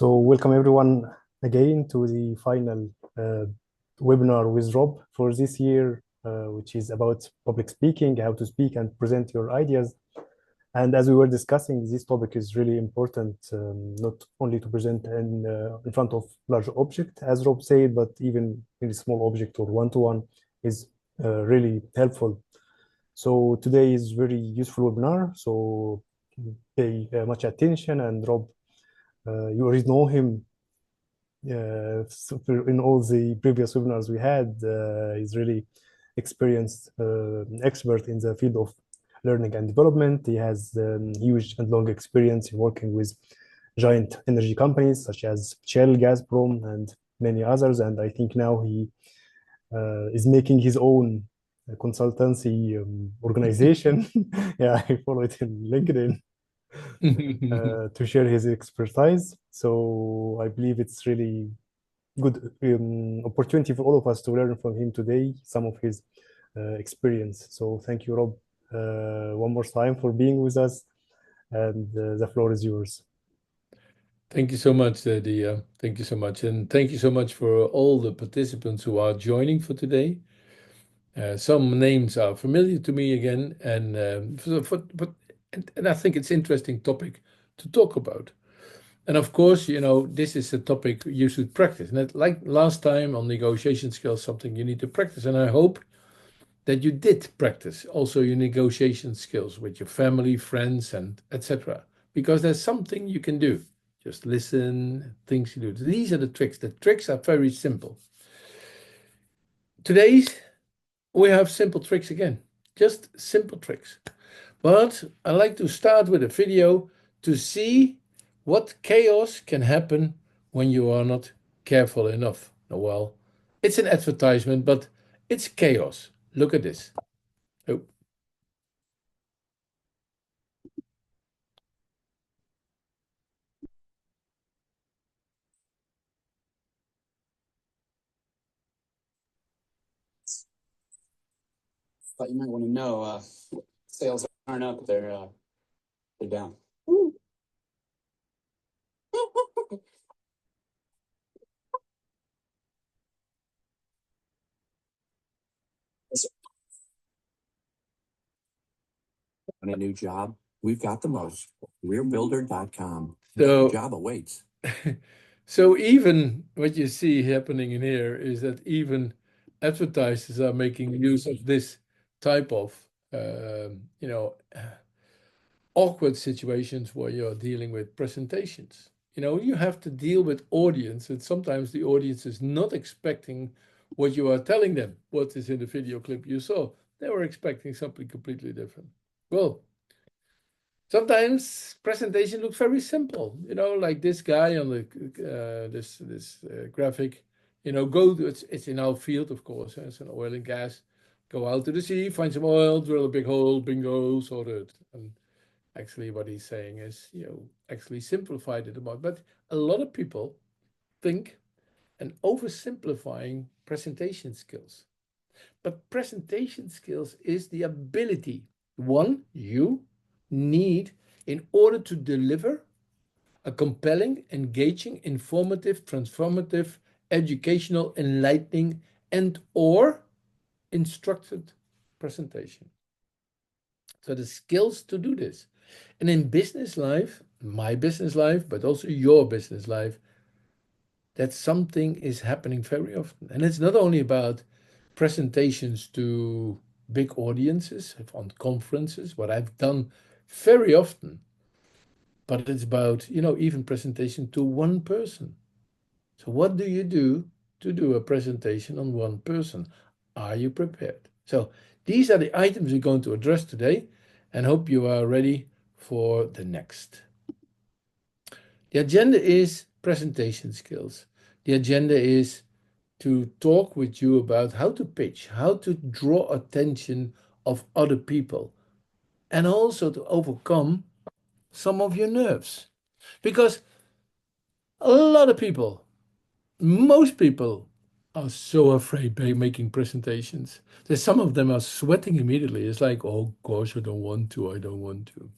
So welcome everyone again to the final webinar with Rob for this year, which is about public speaking, how to speak and present your ideas. And as we were discussing, this topic is really important, not only to present in front of large object, as Rob said, but even in a small object or one-to-one is really helpful. So today is very useful webinar, so pay much attention. And Rob, you already know him in all the previous webinars we had. He's really experienced expert in the field of learning and development. He has huge and long experience in working with giant energy companies such as Shell, Gazprom, and many others. And I think now he is making his own consultancy organization. Yeah, I follow it in LinkedIn. To share his expertise. So I believe it's really good opportunity for all of us to learn from him today, some of his experience. So thank you, Rob, one more time for being with us, and the floor is yours. Thank you so much, Dia. Thank you so much. And thank you so much for all the participants who are joining for today. Some names are familiar to me again, and I think it's interesting topic to talk about. And of course, this is a topic you should practice. And like last time on negotiation skills, something you need to practice. And I hope that you did practice also your negotiation skills with your family, friends, and etc. Because there's something you can do. Just listen, things you do. These are the tricks. The tricks are very simple. Today, we have simple tricks again. Just simple tricks. But I like to start with a video to see what chaos can happen when you are not careful enough. Well, it's an advertisement, but it's chaos. Look at this. Oh. But you might want to know sales aren't up, they're down. On a new job, we've got the most. Careerbuilder.com. So- Job awaits. So even what you see happening in here is that even advertisers are making use of this type of, awkward situations where you're dealing with presentations. You have to deal with audience, and sometimes the audience is not expecting what you are telling them, what is in the video clip you saw. They were expecting something completely different. Well, sometimes presentation looks very simple, like this guy on the this graphic. Go to it's in our field, of course. It's an oil and gas. Go out to the sea, find some oil, drill a big hole, bingo, sorted. And actually, what he's saying is, actually simplified it a lot. But a lot of people think and oversimplifying presentation skills. But presentation skills is the ability, one, you need in order to deliver a compelling, engaging, informative, transformative, educational, enlightening, and or instructed presentation. So the skills to do this. And in business life, my business life, but also your business life, that something is happening very often. And it's not only about presentations to big audiences on conferences, what I've done very often, but it's about, even presentation to one person. So what do you do to do a presentation on one person? Are you prepared? So these are the items we're going to address today, and hope you are ready for the next. The agenda is presentation skills. The agenda is to talk with you about how to pitch, how to draw attention of other people, and also to overcome some of your nerves. Because a lot of people, most people, are so afraid by making presentations that some of them are sweating immediately. It's like, oh gosh, I don't want to.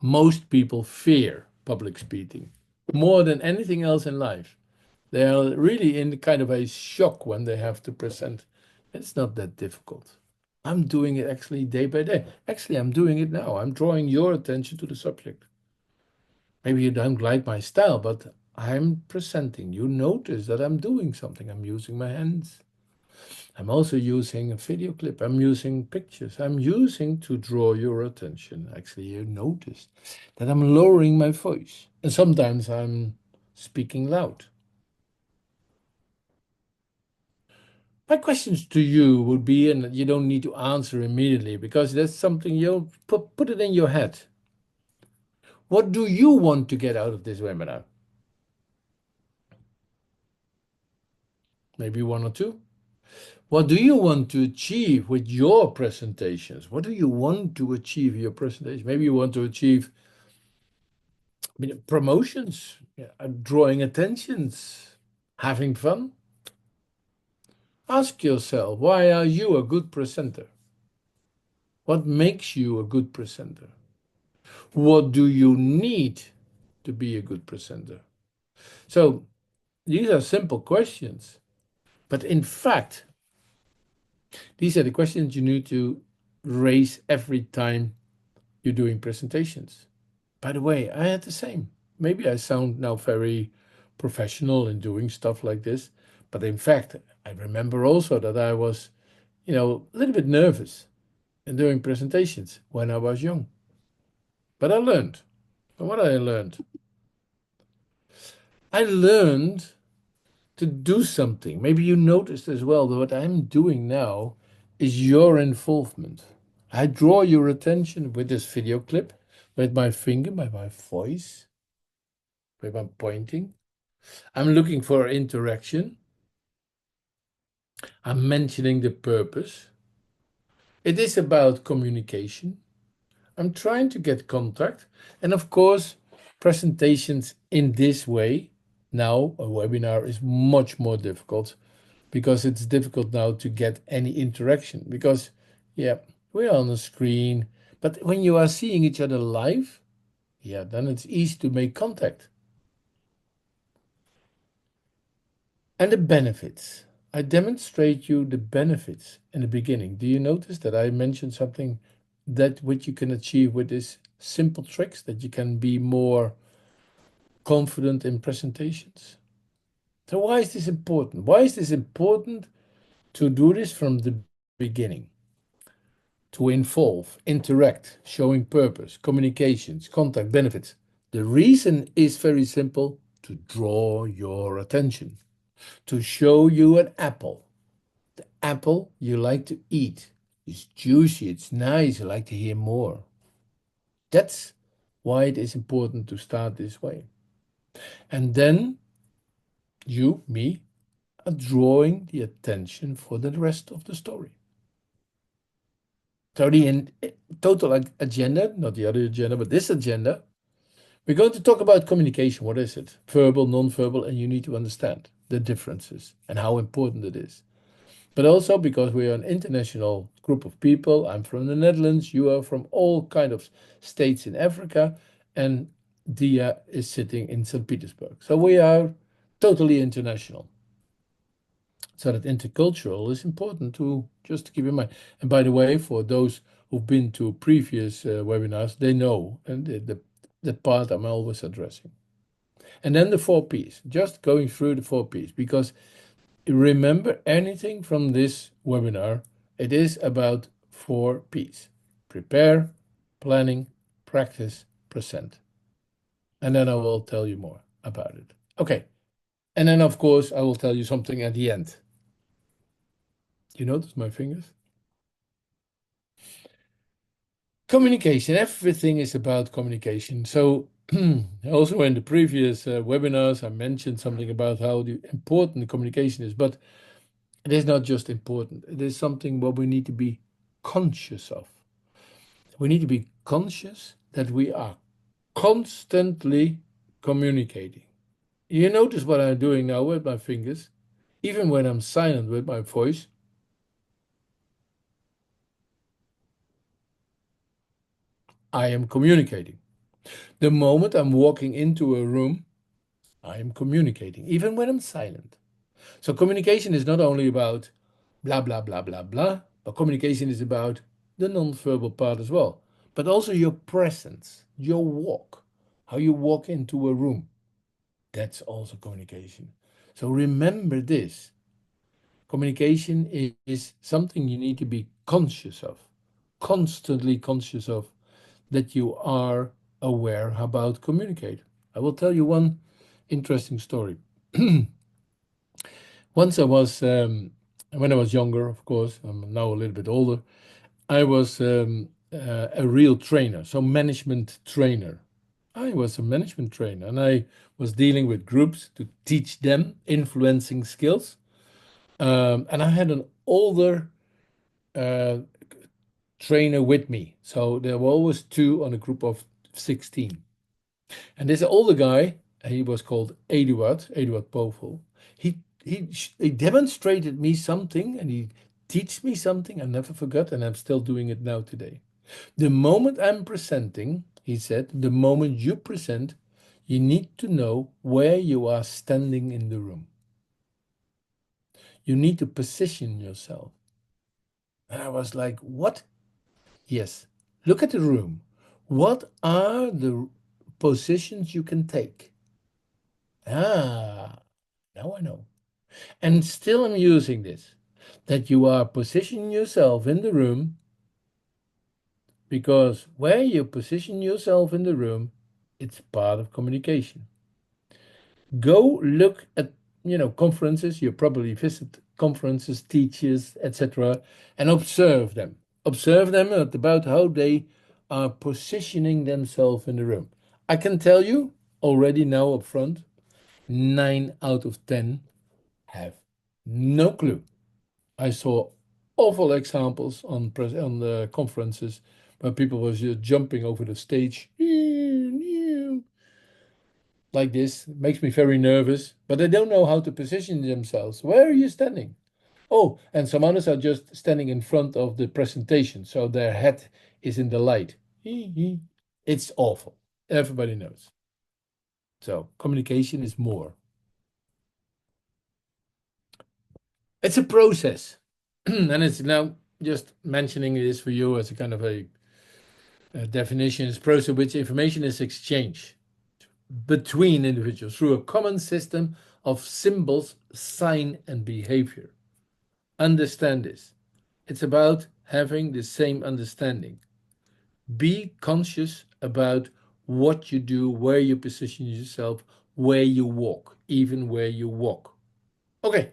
Most people fear public speaking. more than anything else in life. They are really in kind of a shock when they have to present. It's not that difficult. I'm doing it actually day by day. Actually, I'm doing it now. I'm drawing your attention to the subject. Maybe you don't like my style, but I'm presenting. You notice that I'm doing something. I'm using my hands. I'm also using a video clip. I'm using pictures. I'm using to draw your attention. Actually, you noticed that I'm lowering my voice. And sometimes I'm speaking loud. My questions to you would be, and you don't need to answer immediately because that's something you'll put it in your head. What do you want to get out of this webinar? Maybe one or two. What do you want to achieve with your presentations? What do you want to achieve in your presentation? Maybe you want to achieve promotions, drawing attentions, having fun. Ask yourself, why are you a good presenter? What makes you a good presenter? What do you need to be a good presenter? So these are simple questions, but in fact, these are the questions you need to raise every time you're doing presentations. By the way, I had the same. Maybe I sound now very professional in doing stuff like this, but in fact, I remember also that I was, a little bit nervous in doing presentations when I was young. But I learned. And what I learned? I learned to do something. Maybe you noticed as well that what I'm doing now is your involvement. I draw your attention with this video clip, with my finger, by my voice, with my pointing. I'm looking for interaction. I'm mentioning the purpose. It is about communication. I'm trying to get contact. And of course, presentations in this way, now a webinar is much more difficult because it's difficult now to get any interaction because, yeah, we're on a screen. But when you are seeing each other live, yeah, then it's easy to make contact. And the benefits. I demonstrate you the benefits in the beginning. Do you notice that I mentioned something that which you can achieve with these simple tricks, that you can be more confident in presentations? So why is this important? Why is this important to do this from the beginning? To involve, interact, showing purpose, communications, contact, benefits. The reason is very simple: to draw your attention, to show you an apple. The apple you like to eat. It's juicy, it's nice, you like to hear more. That's why it is important to start this way. And then you, me, are drawing the attention for the rest of the story. So the total agenda, not the other agenda, but this agenda, we're going to talk about communication. What is it? Verbal, non-verbal, and you need to understand the differences and how important it is. But also because we are an international group of people. I'm from the Netherlands, you are from all kind of states in Africa, and Dia is sitting in St. Petersburg. So we are totally international. So that intercultural is important to just keep in mind. And by the way, for those who've been to previous webinars, they know and the part I'm always addressing. And then the 4 Ps, just going through the 4 Ps, because remember anything from this webinar, it is about 4 Ps: prepare, planning, practice, present. And then I will tell you more about it. Okay. And then, of course, I will tell you something at the end. You notice my fingers? Communication, everything is about communication. So also in the previous webinars, I mentioned something about how important communication is, but it is not just important. It is something what we need to be conscious of. We need to be conscious that we are constantly communicating. You notice what I'm doing now with my fingers, even when I'm silent with my voice. I am communicating. The moment I'm walking into a room, I am communicating, even when I'm silent. So communication is not only about blah, blah, blah, blah, blah, but communication is about the non-verbal part as well, but also your presence, your walk, how you walk into a room. That's also communication. So remember this. Communication is something you need to be conscious of, constantly conscious of, that you are aware about communicate. I will tell you one interesting story. Once I was, when I was younger, of course, I'm now a little bit older, I was a real trainer, so management trainer. I was a management trainer and I was dealing with groups to teach them influencing skills. And I had an older uh, trainer with me. So there were always two on a group of 16. And this older guy, he was called Eduard Povel. He demonstrated me something and he teach me something I never forgot, and I'm still doing it now today. The moment I'm presenting, he said, the moment you present, you need to know where you are standing in the room. You need to position yourself. And I was like, what? Yes. Look at the room. What are the positions you can take? Ah, now I know. And still I'm using this, that you are positioning yourself in the room, because where you position yourself in the room, it's part of communication. Go look at, conferences. You probably visit conferences, teachers, etc., and observe them. Observe them about how they are positioning themselves in the room. I can tell you already now up front, 9 out of 10 have no clue. I saw awful examples on the conferences where people was just jumping over the stage like this. It makes me very nervous, but they don't know how to position themselves. Where are you standing? Oh, and some others are just standing in front of the presentation, so their head is in the light. It's awful. Everybody knows. So communication is more. It's a process. And it's now just mentioning this for you as a kind of a definition. It's a process in which information is exchanged between individuals through a common system of symbols, sign, and behavior. Understand this. It's about having the same understanding. Be conscious about what you do, where you position yourself, where you walk, even where you walk. Okay,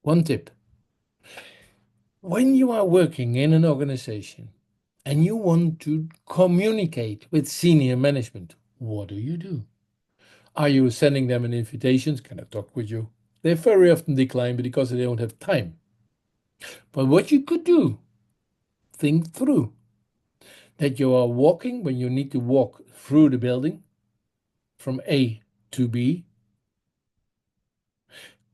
one tip. When you are working in an organization and you want to communicate with senior management, what do? Are you sending them an invitation? Can I talk with you? They very often decline because they don't have time. But what you could do, think through that you are walking when you need to walk through the building from A to B.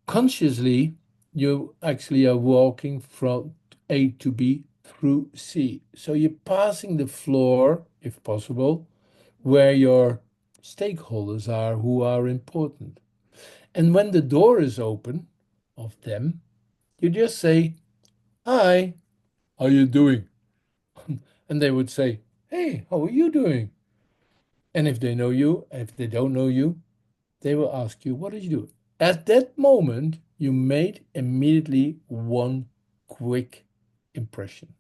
Consciously, you actually are walking from A to B through C. So you're passing the floor, if possible, where your stakeholders are who are important. And when the door is open of them, you just say, "Hi, how are you doing?" And they would say, "Hey, how are you doing?" And if they know you, if they don't know you, they will ask you, "What did you do?" At that moment, you made immediately one quick impression.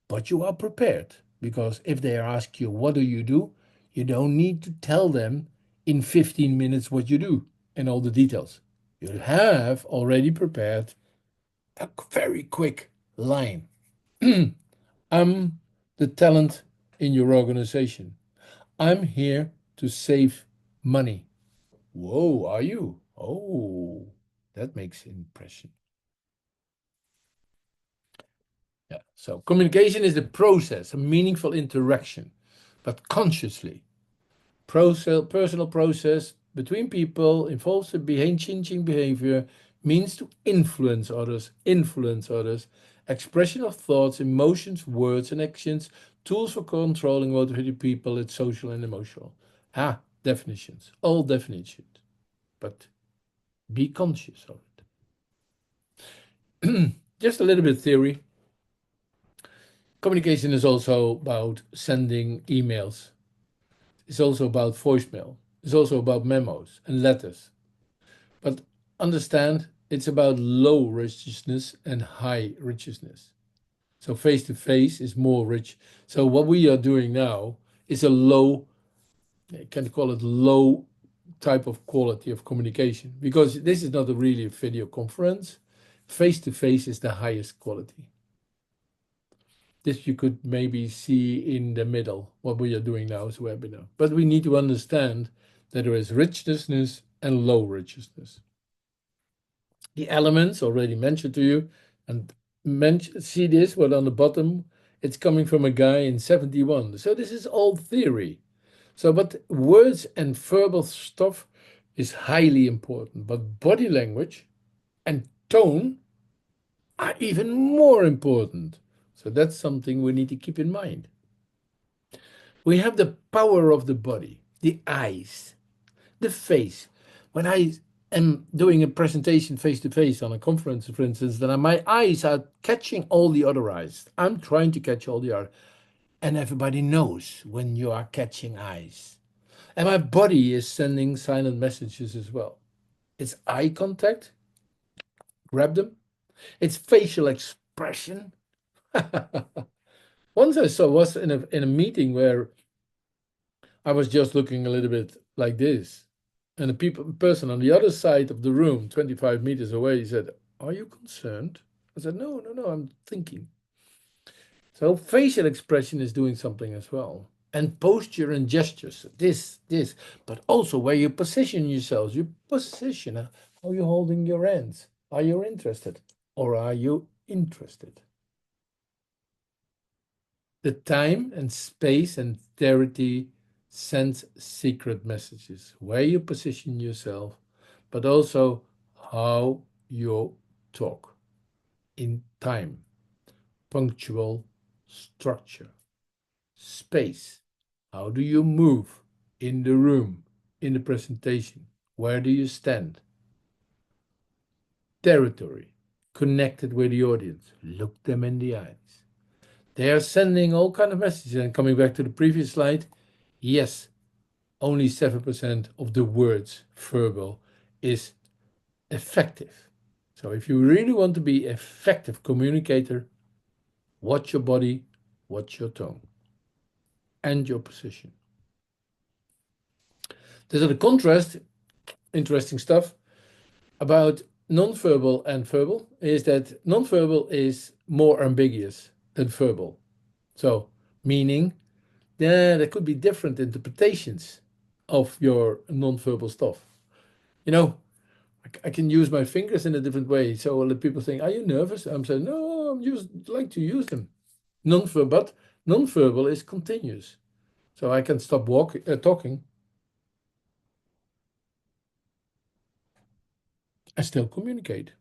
But you are prepared, because if they ask you, "What do?" you don't need to tell them in 15 minutes what you do and all the details. You have already prepared a very quick line. I'm the talent in your organization. I'm here to save money. Whoa, are you? Oh, that makes impression. Yeah. So communication is the process, a meaningful interaction, but consciously. Personal process between people involves a changing behavior, means to influence others, expression of thoughts, emotions, words, and actions, tools for controlling motivated people, it's social and emotional. Ah, definitions, all definitions, but be conscious of it. Just a little bit of theory. Communication is also about sending emails. It's also about voicemail. It's also about memos and letters. But understand it's about low richness and high richness. So face to face is more rich. So what we are doing now is a low, you can call it low type of quality of communication, because this is not really a video conference. Face to face is the highest quality. This you could maybe see in the middle. What we are doing now is a webinar. But we need to understand that there is richness and low richness. The elements already mentioned to you, and see this, what on the bottom, it's coming from a guy in 71. So this is all theory. So, but words and verbal stuff is highly important, but body language and tone are even more important. So that's something we need to keep in mind. We have the power of the body, the eyes, the face. When I am doing a presentation face to face on a conference, for instance, then my eyes are catching all the other eyes. I'm trying to catch all the other. And everybody knows when you are catching eyes. And my body is sending silent messages as well. It's eye contact, grab them. It's facial expression. Once I was in a meeting where I was just looking a little bit like this, and the person on the other side of the room, 25 meters away, said, "Are you concerned?" I said, "No, no, no, I'm thinking." So facial expression is doing something as well. And posture and gestures, this, but also where you position yourselves. You position, how are you holding your hands? Are you interested or are you interested? The time and space and clarity sends secret messages, where you position yourself, but also how you talk in time, punctual structure, space. How do you move in the room, in the presentation? Where do you stand? Territory, connected with the audience. Look them in the eyes. They are sending all kind of messages. And coming back to the previous slide, yes, only 7% of the words verbal is effective. So if you really want to be effective communicator, watch your body, watch your tone, and your position. There's a contrast, interesting stuff about non-verbal and verbal, is that non-verbal is more ambiguous than verbal. So meaning there could be different interpretations of your non-verbal stuff. You know, I can use my fingers in a different way. So people think, "Are you nervous?" I'm saying, "No, I'm just like to use them." Non-verbal, but non-verbal is continuous. So I can stop talking. I still communicate.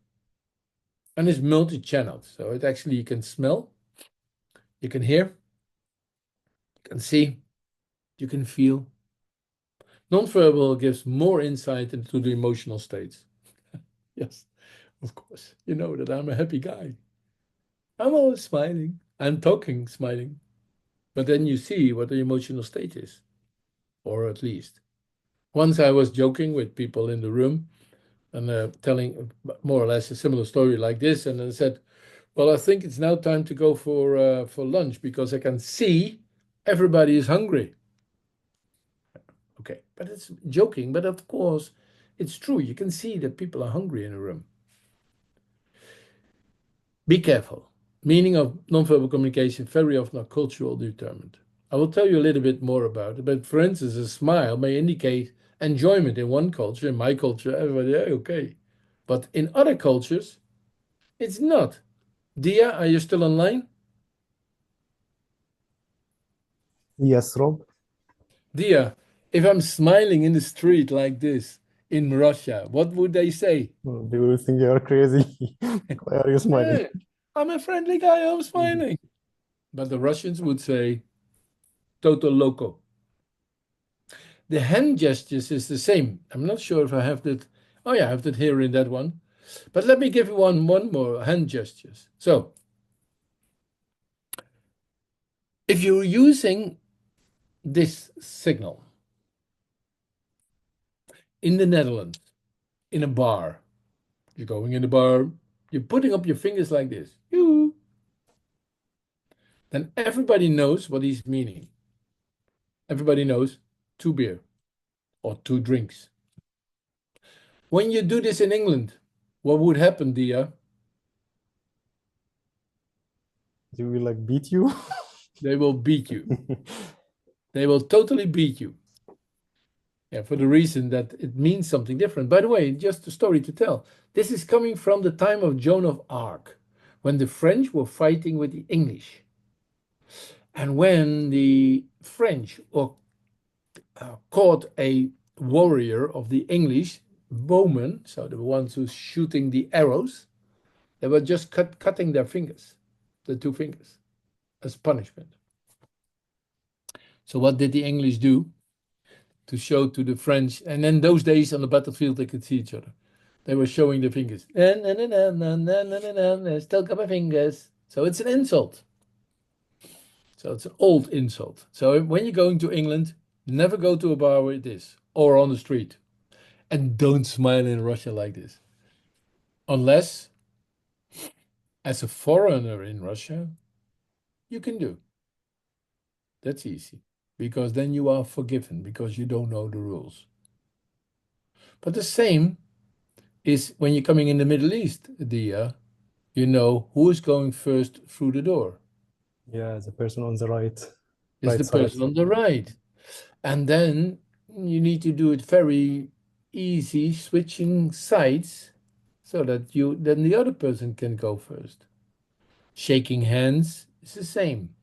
And it's multi-channeled. So it actually, you can smell, you can hear, you can see, you can feel. Non-verbal gives more insight into the emotional states. Yes, of course. You know that I'm a happy guy. I'm always smiling. I'm talking, smiling. But then you see what the emotional state is, or at least. Once I was joking with people in the room and telling more or less a similar story like this, and I said, "Well, I think it's now time to go for lunch because I can see everybody is hungry." Okay, but it's joking, but of course, it's true. You can see that people are hungry in a room. Be careful. Meaning of nonverbal communication very often are cultural determined. I will tell you a little bit more about it, but for instance, a smile may indicate enjoyment in one culture. In my culture, everybody, "Hey, okay." But in other cultures, it's not. Dia, are you still online? Yes, Rob. Dia, if I'm smiling in the street like this in Russia, what would they say? They will think you are crazy. Why are you smiling? "Hey, I'm a friendly guy, I'm smiling." But the Russians would say, "Total loco." The hand gestures is the same. I'm not sure if I have that. Oh yeah, I have that here in that one. But let me give you one more hand gestures. So if you're using this signal in the Netherlands, in a bar, you're going in the bar, you're putting up your fingers like this, then everybody knows what he's meaning. Everybody knows 2 beer or 2 drinks. When you do this in England, what would happen, Dia? They will like beat you. They will beat you. They will totally beat you. Yeah, for the reason that it means something different. By the way, just a story to tell. This is coming from the time of Joan of Arc, when the French were fighting with the English. And when the French caught a warrior of the English, bowmen, so the ones who shooting the arrows, they were just cutting their fingers, the 2 fingers, as punishment. So what did the English do to show to the French? And in those days on the battlefield, they could see each other. They were showing their fingers. Still got my fingers. So it's an insult. So it's an old insult. So when you're going to England, never go to a bar with this or on the street. And don't smile in Russia like this. Unless, as a foreigner in Russia, you can do. That's easy. Because then you are forgiven because you don't know the rules. But the same is when you're coming in the Middle East, Dia, you know who is going first through the door. Yeah, the person on the right It's the side. person on the right. And then you need to do it very easy, switching sides so that then the other person can go first. Shaking hands is the same.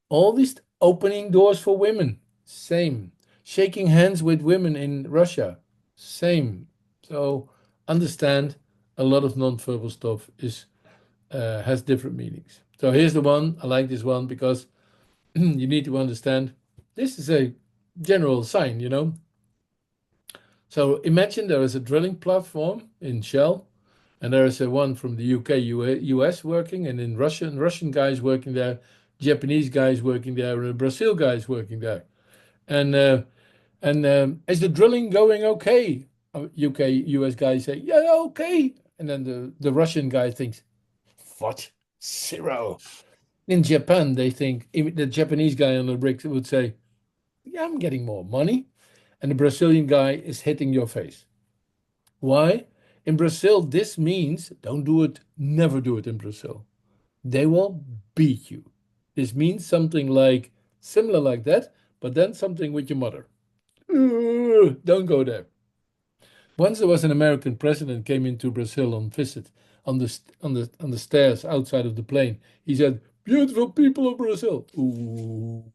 All these opening doors for women, same. Shaking hands with women in Russia, same. So understand a lot of non-verbal stuff has different meanings. So here's the one. I like this one because you need to understand this is a general sign, you know. So imagine there is a drilling platform in Shell, and there is a one from the UK, US working, and in Russian guys working there, Japanese guys working there, and Brazil guys working there. And is the drilling going okay? UK, US guys say, yeah, okay. And then the Russian guy thinks, what? Zero. In Japan, they think the Japanese guy on the rig would say, yeah, I'm getting more money. And the Brazilian guy is hitting your face. Why? In Brazil, this means don't do it, never do it in Brazil. They will beat you. This means something like similar like that, but then something with your mother. Don't go there. Once there was an American president came into Brazil on visit on the stairs outside of the plane. He said, "Beautiful people of Brazil." Ooh.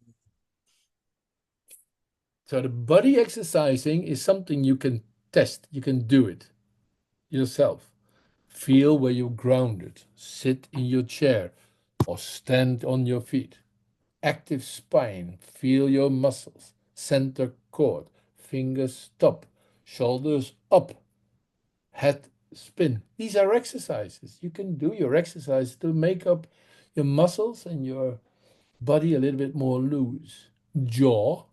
So the body exercising is something you can test. You can do it yourself. Feel where you're grounded. Sit in your chair or stand on your feet. Active spine. Feel your muscles. Center cord. Fingers stop. Shoulders up. Head spin. These are exercises. You can do your exercise to make up your muscles and your body a little bit more loose. Jaw.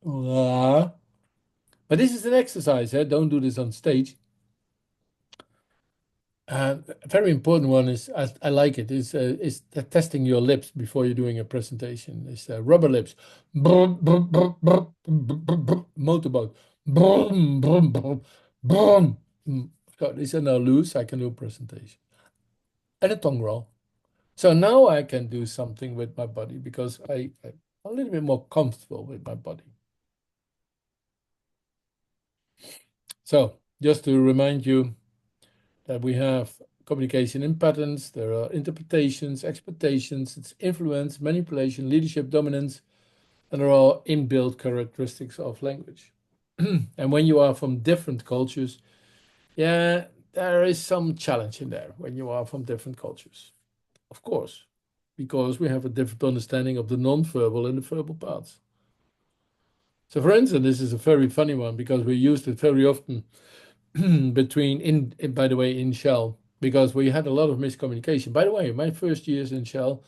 But this is an exercise. Don't do this on stage. A very important one is I like it is testing your lips before you're doing a presentation. It's rubber lips, brum, brum, brum, brum, brum, brum, brum, motorboat, brum, brum, brum, brum. So these are now loose. I can do a presentation and a tongue roll. So now I can do something with my body because I'm a little bit more comfortable with my body. So just to remind you that we have communication in patterns, there are interpretations, expectations, it's influence, manipulation, leadership, dominance, and they're all inbuilt characteristics of language. And when you are from different cultures, yeah, there is some challenge in there when you are from different cultures, of course, because we have a different understanding of the non-verbal and the verbal parts. So for instance, this is a very funny one because we used it very often by the way, in Shell, because we had a lot of miscommunication. By the way, my first years in Shell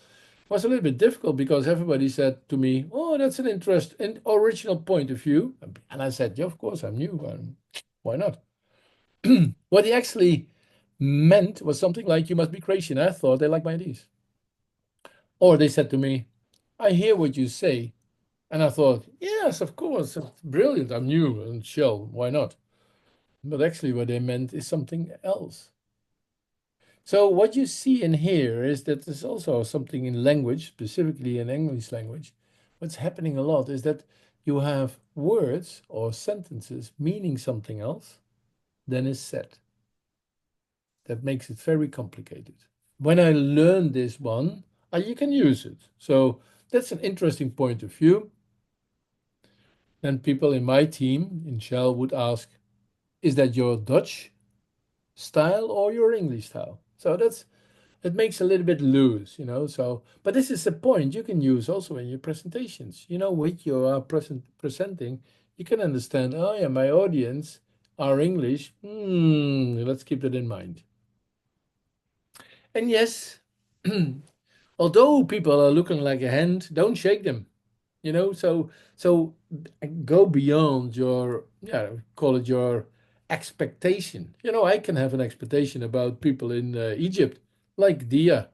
was a little bit difficult because everybody said to me, "Oh, that's an original point of view," and I said, "Yeah, of course, I'm new. Why not?" What he actually meant was something like, "You must be crazy," and I thought they liked my ideas. Or they said to me, "I hear what you say," and I thought, "Yes, of course, it's brilliant. I'm new and Shell. Why not?" But actually, what they meant is something else. So what you see in here is that there's also something in language, specifically in English language. What's happening a lot is that you have words or sentences meaning something else than is said. That makes it very complicated. When I learned this one, you can use it. So that's an interesting point of view. Then people in my team in Shell would ask, is that your Dutch style or your English style? So it makes a little bit loose, So, but this is a point you can use also in your presentations. What you are presenting, you can understand. Oh yeah, my audience are English. Let's keep that in mind. And yes, although people are looking like a hand, don't shake them. So go beyond your, call it your expectation. I can have an expectation about people in Egypt, like Dia.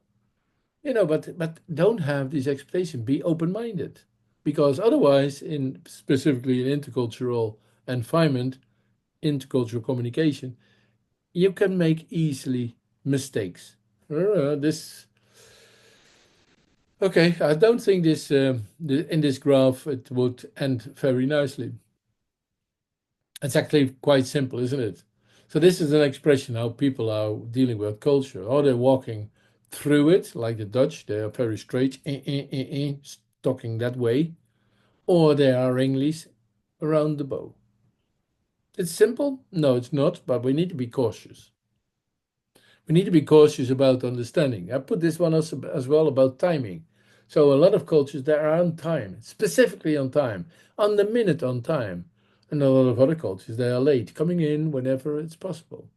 But don't have this expectation. Be open-minded, because otherwise, in specifically in intercultural environment, intercultural communication, you can make easily mistakes. This Okay, I don't think in this graph it would end very nicely. It's actually quite simple, isn't it? So this is an expression how people are dealing with culture, or they're walking through it, like the Dutch, they are very straight, talking that way, or they are English around the bow. It's simple? No, it's not, but we need to be cautious. We need to be cautious about understanding. I put this one as well about timing. So a lot of cultures that are on time, specifically on time, on the minute on time. And a lot of other cultures, they are late, coming in whenever it's possible.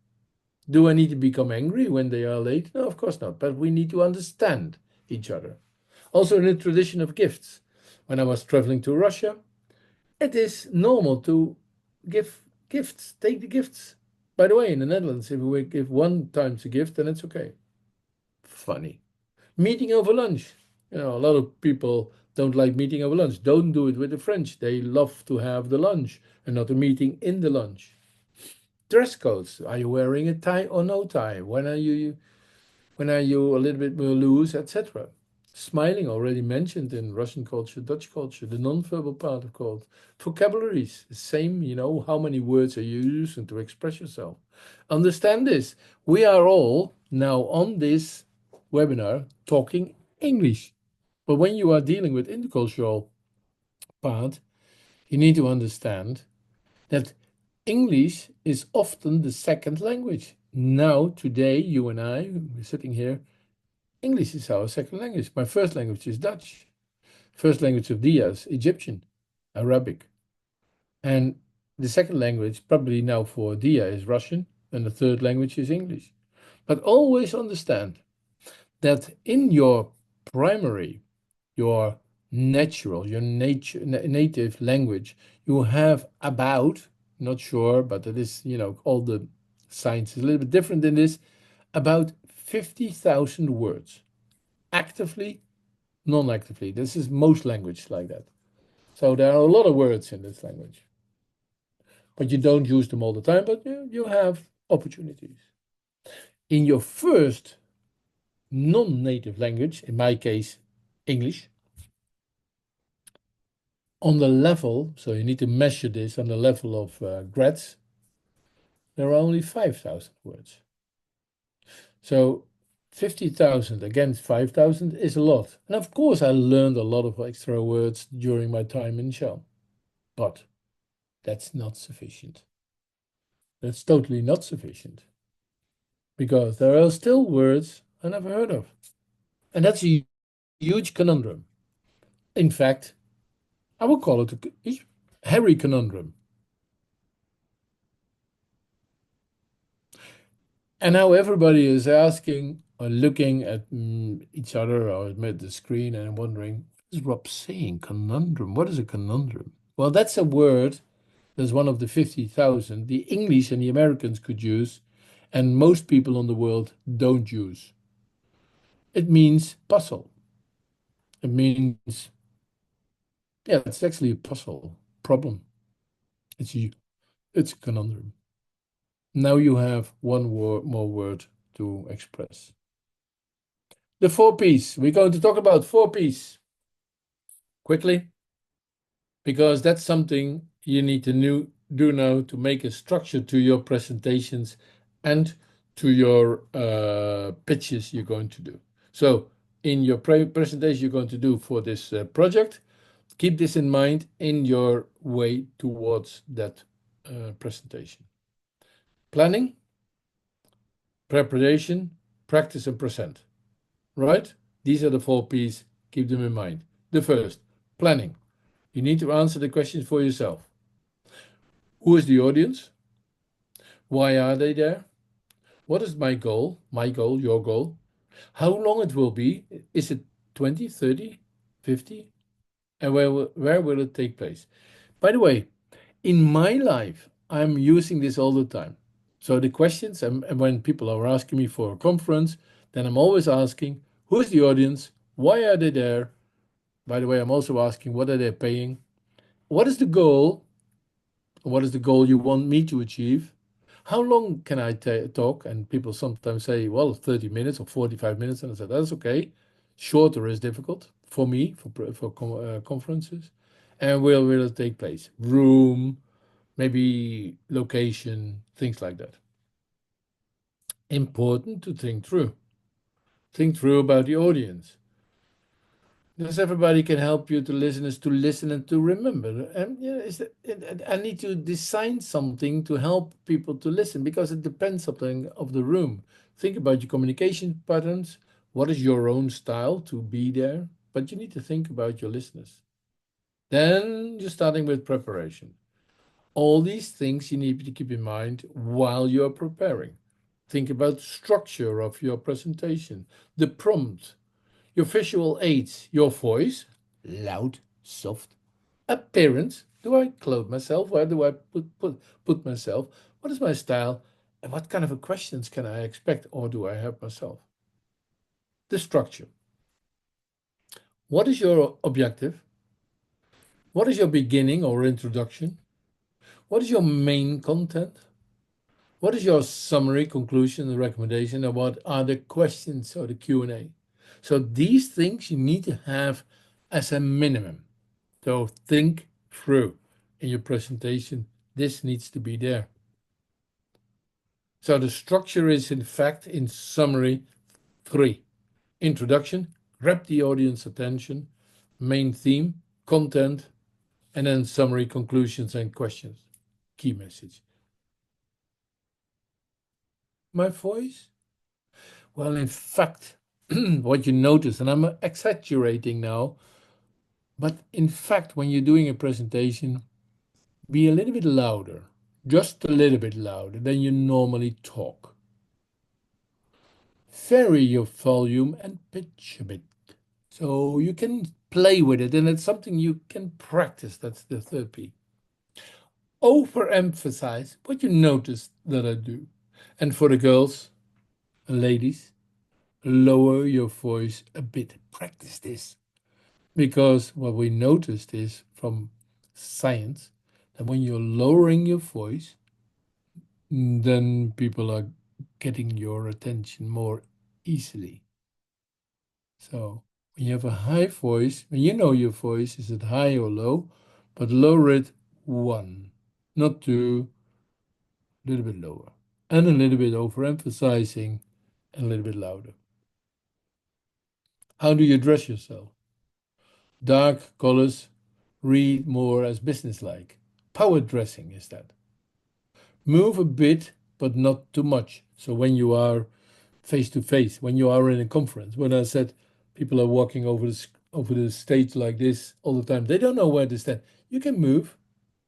Do I need to become angry when they are late? No, of course not. But we need to understand each other. Also in the tradition of gifts. When I was traveling to Russia, it is normal to give gifts, take the gifts. By the way, in the Netherlands, if we give one times a gift, then it's okay. Funny. Meeting over lunch. A lot of people don't like meeting over lunch. Don't do it with the French. They love to have the lunch and not a meeting in the lunch. Dress codes. Are you wearing a tie or no tie? When are you a little bit more loose, etc. Smiling, already mentioned in Russian culture, Dutch culture, the non-verbal part of called vocabularies. The same, how many words are you using to express yourself? Understand this. We are all now on this webinar talking English. But when you are dealing with intercultural part, you need to understand that English is often the second language. Now, today, you and I, we're sitting here, English is our second language. My first language is Dutch. First language of Diaz, Egyptian, Arabic. And the second language, probably now for Dia, is Russian, and the third language is English. But always understand that in your primary, your native language, you have about, not sure, but it is, all the science is a little bit different than this, about 50,000 words, actively, non-actively. This is most languages like that. So there are a lot of words in this language. But you don't use them all the time, but you have opportunities. In your first non-native language, in my case, English, on the level, so you need to measure this on the level of grads, there are only 5,000 words. So 50,000 against 5,000 is a lot. And of course, I learned a lot of extra words during my time in Shell. But that's not sufficient. That's totally not sufficient. Because there are still words I never heard of. And that's a huge conundrum. In fact, I would call it hairy conundrum. And now everybody is asking or looking at each other or at the screen and wondering, what is Rob saying? Conundrum. What is a conundrum? Well, that's a word that's one of the 50,000 the English and the Americans could use, and most people in the world don't use. It means puzzle. It means, yeah, it's actually a puzzle problem. It's a conundrum. Now you have one more word to express. The 4Ps. We're going to talk about 4Ps quickly, because that's something you need to do now to make a structure to your presentations and to your pitches you're going to do. So in your presentation you're going to do for this project, keep this in mind in your way towards that presentation. Planning, preparation, practice, and present. Right? These are the 4Ps. Keep them in mind. The first, planning. You need to answer the questions for yourself. Who is the audience? Why are they there? What is my goal? My goal, your goal. How long it will be? Is it 20, 30, 50? And where will it take place? By the way, in my life, I'm using this all the time. So the questions, and when people are asking me for a conference, then I'm always asking, who is the audience? Why are they there? By the way, I'm also asking, what are they paying? What is the goal? What is the goal you want me to achieve? How long can I talk? And people sometimes say, well, 30 minutes or 45 minutes. And I said, that's okay. Shorter is difficult for me, for conferences. And where will it take place? Room, maybe location, things like that. Important to think through. Think through about the audience. Because everybody can help you to listen is to listen and to remember. And I need to design something to help people to listen, because it depends something of the room. Think about your communication patterns. What is your own style to be there? But you need to think about your listeners. Then you're starting with preparation. All these things you need to keep in mind while you're preparing. Think about structure of your presentation, the prompt, your visual aids, your voice, loud, soft, appearance. Do I clothe myself? Where do I put myself? What is my style? And what kind of questions can I expect, or do I have myself? The structure. What is your objective? What is your beginning or introduction? What is your main content? What is your summary, conclusion, and recommendation? And what are the questions or the Q&A? So these things you need to have as a minimum. So think through in your presentation. This needs to be there. So the structure is, in fact, in summary, 3. Introduction, grab the audience attention, main theme, content, and then summary, conclusions, and questions. Key message. My voice? Well, in fact, what you notice, and I'm exaggerating now, but in fact, when you're doing a presentation, be a little bit louder, just a little bit louder than you normally talk. Vary your volume and pitch a bit, so you can play with it, and it's something you can practice. That's the 3rd P. Overemphasize what you notice that I do. And for the girls and ladies, lower your voice a bit. Practice this. Because what we noticed is from science that when you're lowering your voice, then people are getting your attention more easily. So when you have a high voice, when you know your voice, is it high or low, but lower it 1, not 2, a little bit lower, and a little bit overemphasizing, and a little bit louder. How do you dress yourself? Dark colors, read more as businesslike. Power dressing is that. Move a bit, but not too much. So when you are face to face, when you are in a conference, when I said people are walking over the stage like this all the time, they don't know where to stand. You can move,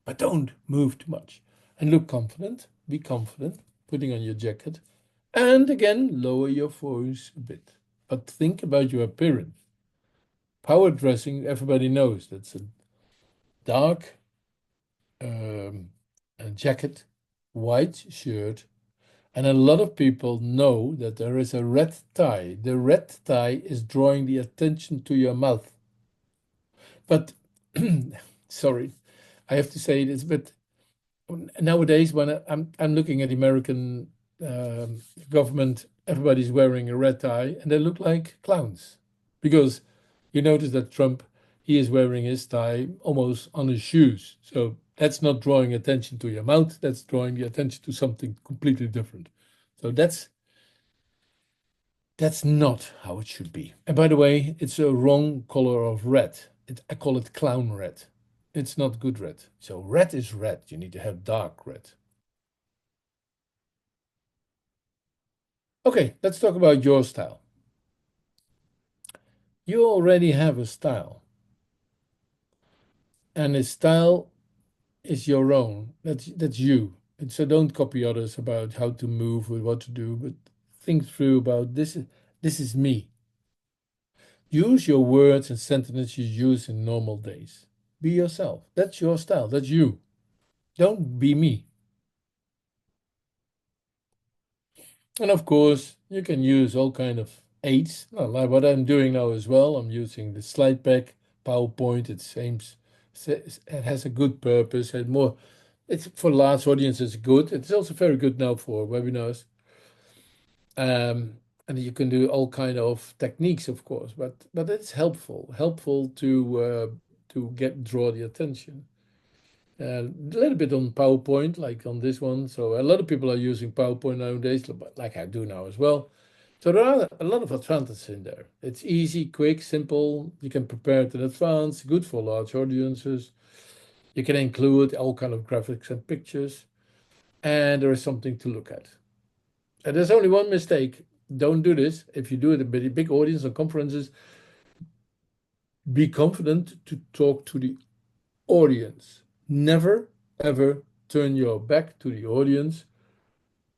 but don't move too much. And look confident, be confident, putting on your jacket. And again, lower your voice a bit. But think about your appearance. Power dressing, everybody knows that's a dark a jacket, white shirt, and a lot of people know that there is a red tie. The red tie is drawing the attention to your mouth. But sorry, I have to say this, but nowadays when I'm looking at the American government, everybody's wearing a red tie and they look like clowns. Because you notice that Trump, he is wearing his tie almost on his shoes. So that's not drawing attention to your mouth, that's drawing the attention to something completely different. So that's not how it should be. And by the way, it's a wrong color of red. I call it clown red. It's not good red. So red is red. You need to have dark red. Okay, let's talk about your style. You already have a style. And a style is your own. That's you. And so don't copy others about how to move or what to do, but think through about this is me. Use your words and sentences you use in normal days. Be yourself. That's your style. That's you. Don't be me. And of course, you can use all kind of aids, like what I'm doing now as well. I'm using the slide pack, PowerPoint. It has a good purpose and more. It's for large audiences good. It's also very good now for webinars. And you can do all kind of techniques, of course, but it's helpful to draw the attention. A little bit on PowerPoint, like on this one. So a lot of people are using PowerPoint nowadays, like I do now as well. So there are a lot of advantages in there. It's easy, quick, simple. You can prepare it in advance, good for large audiences. You can include all kind of graphics and pictures, and there is something to look at. And there's only one mistake. Don't do this. If you do it with a big audience on conferences, be confident to talk to the audience. Never, ever turn your back to the audience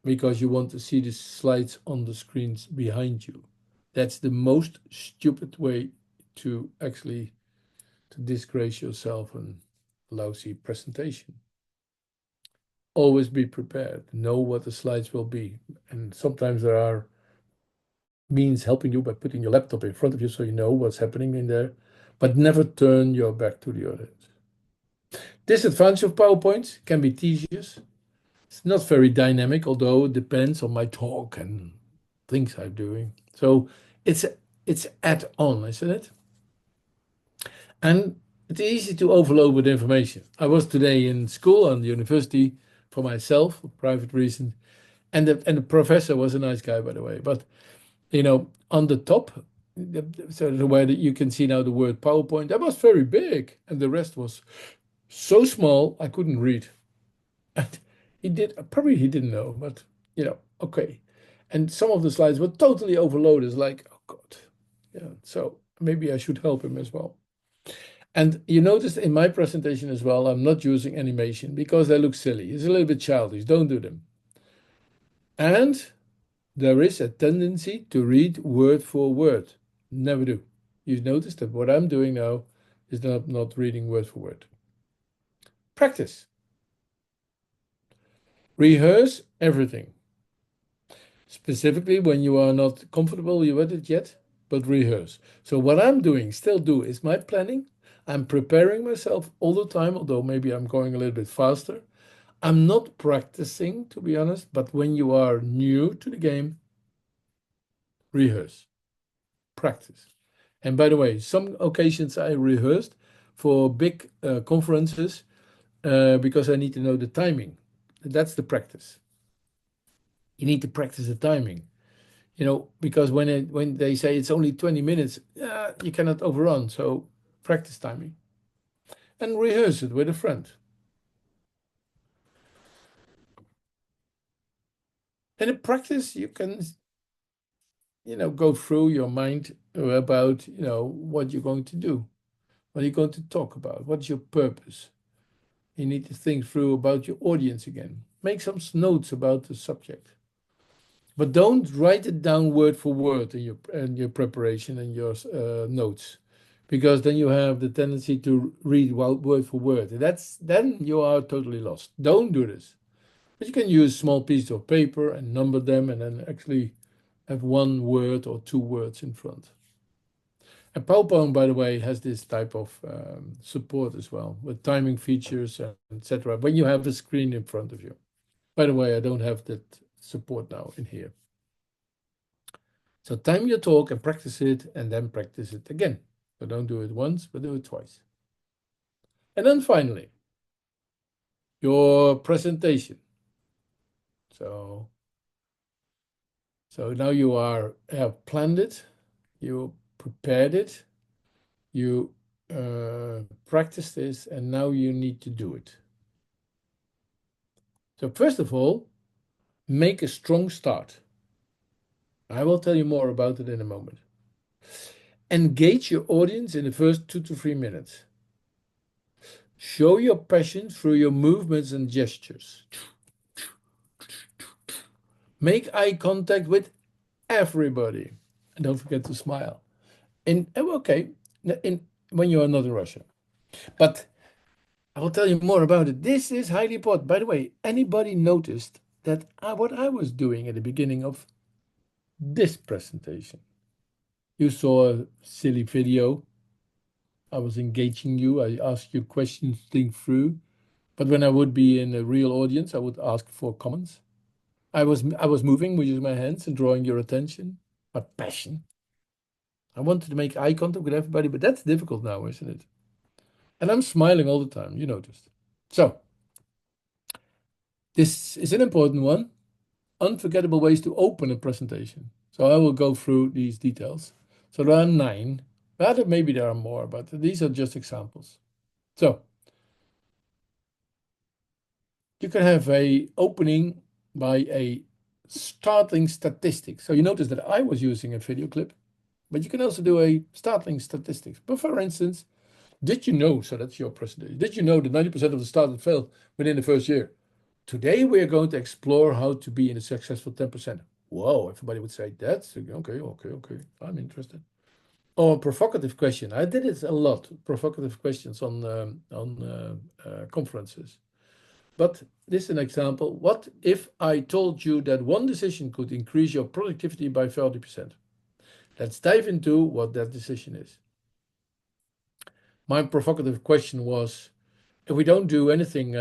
because you want to see the slides on the screens behind you. That's the most stupid way to actually disgrace yourself and lousy presentation. Always be prepared. Know what the slides will be. And sometimes there are means helping you by putting your laptop in front of you so you know what's happening in there, but never turn your back to the audience. Disadvantage of PowerPoint can be tedious. It's not very dynamic, although it depends on my talk and things I'm doing. So it's add-on, isn't it? And it's easy to overload with information. I was today in school and university for myself, for private reason, and the professor was a nice guy, by the way. But on the top, so the way that you can see now the word PowerPoint, that was very big, and the rest was so small I couldn't read. And he didn't know, but okay. And some of the slides were totally overloaded. It's like, oh God, yeah. So maybe I should help him as well. And you notice in my presentation as well, I'm not using animation because they look silly. It's a little bit childish. Don't do them. And there is a tendency to read word for word. Never do. You've noticed that what I'm doing now is not reading word for word. Practice. Rehearse everything. Specifically when you are not comfortable with it yet, but rehearse. So what I'm doing, still do, is my planning. I'm preparing myself all the time, although maybe I'm going a little bit faster. I'm not practicing, to be honest, but when you are new to the game, rehearse, practice. And by the way, some occasions I rehearsed for big conferences because I need to know the timing. That's the practice. You need to practice the timing. Because when they say it's only 20 minutes, you cannot overrun. So practice timing and rehearse it with a friend. And in practice, you can, go through your mind about, what you're going to do, what you're going to talk about, what's your purpose. you need to think through about your audience again. Make some notes about the subject. But don't write it down word for word in your preparation and your notes, because then you have the tendency to read word for word. Then you are totally lost. Don't do this. But you can use small pieces of paper and number them, and then actually have one word or two words in front. And PowerPoint, by the way, has this type of support as well, with timing features, etc. When you have a screen in front of you. By the way, I don't have that support now in here. So time your talk and practice it, and then practice it again. So don't do it once, but do it twice. And then finally, your presentation. So now you have planned it, you prepared it, you practice this, and now you need to do it. So first of all, make a strong start. I will tell you more about it in a moment. Engage your audience in the first 2 to 3 minutes. Show your passion through your movements and gestures. Make eye contact with everybody. And don't forget to smile. When you are not in Russia. But I will tell you more about it. This is highly important. By the way, anybody noticed that what I was doing at the beginning of this presentation? You saw a silly video. I was engaging you. I asked you questions to think through. But when I would be in a real audience, I would ask for comments. I was moving, using my hands and drawing your attention. My passion. I wanted to make eye contact with everybody, but that's difficult now, isn't it? And I'm smiling all the time, you noticed. So, this is an important one. Unforgettable ways to open a presentation. So I will go through these details. So there are 9. Rather, maybe there are more, but these are just examples. So, you can have a opening by a startling statistic. So you notice that I was using a video clip, but you can also do a startling statistics. But for instance, did you know, so that's your presentation, did you know that 90% of the startups fail within the first year? Today we are going to explore how to be in a successful 10%. Whoa, everybody would say, that's okay, I'm interested. Or a provocative question. I did it a lot, provocative questions on conferences. But this is an example. What if I told you that one decision could increase your productivity by 30%? Let's dive into what that decision is. My provocative question was, if we don't do anything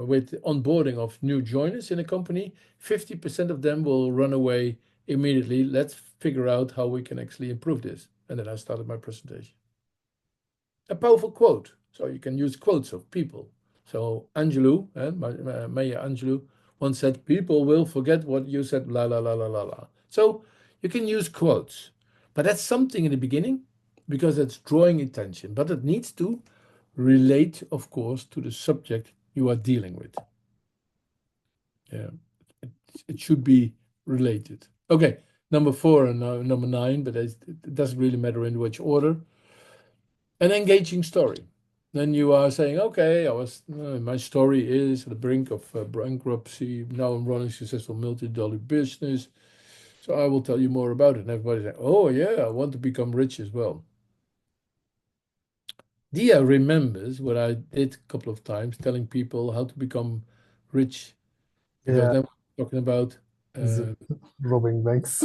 with onboarding of new joiners in a company, 50% of them will run away immediately. Let's figure out how we can actually improve this. And then I started my presentation. A powerful quote. So you can use quotes of people. So Angelou, Maya Angelou, once said, people will forget what you said, la, la, la, la, la, la. So you can use quotes. But that's something in the beginning because it's drawing attention. But it needs to relate, of course, to the subject you are dealing with. Yeah, it should be related. Okay, number 4 and number 9, but it doesn't really matter in which order. An engaging story. Then you are saying, okay, my story is at the brink of bankruptcy. Now I'm running a successful multi-dollar business. So I will tell you more about it. And everybody's like, oh yeah, I want to become rich as well. Dia remembers what I did a couple of times, telling people how to become rich. Because then we're talking about robbing banks.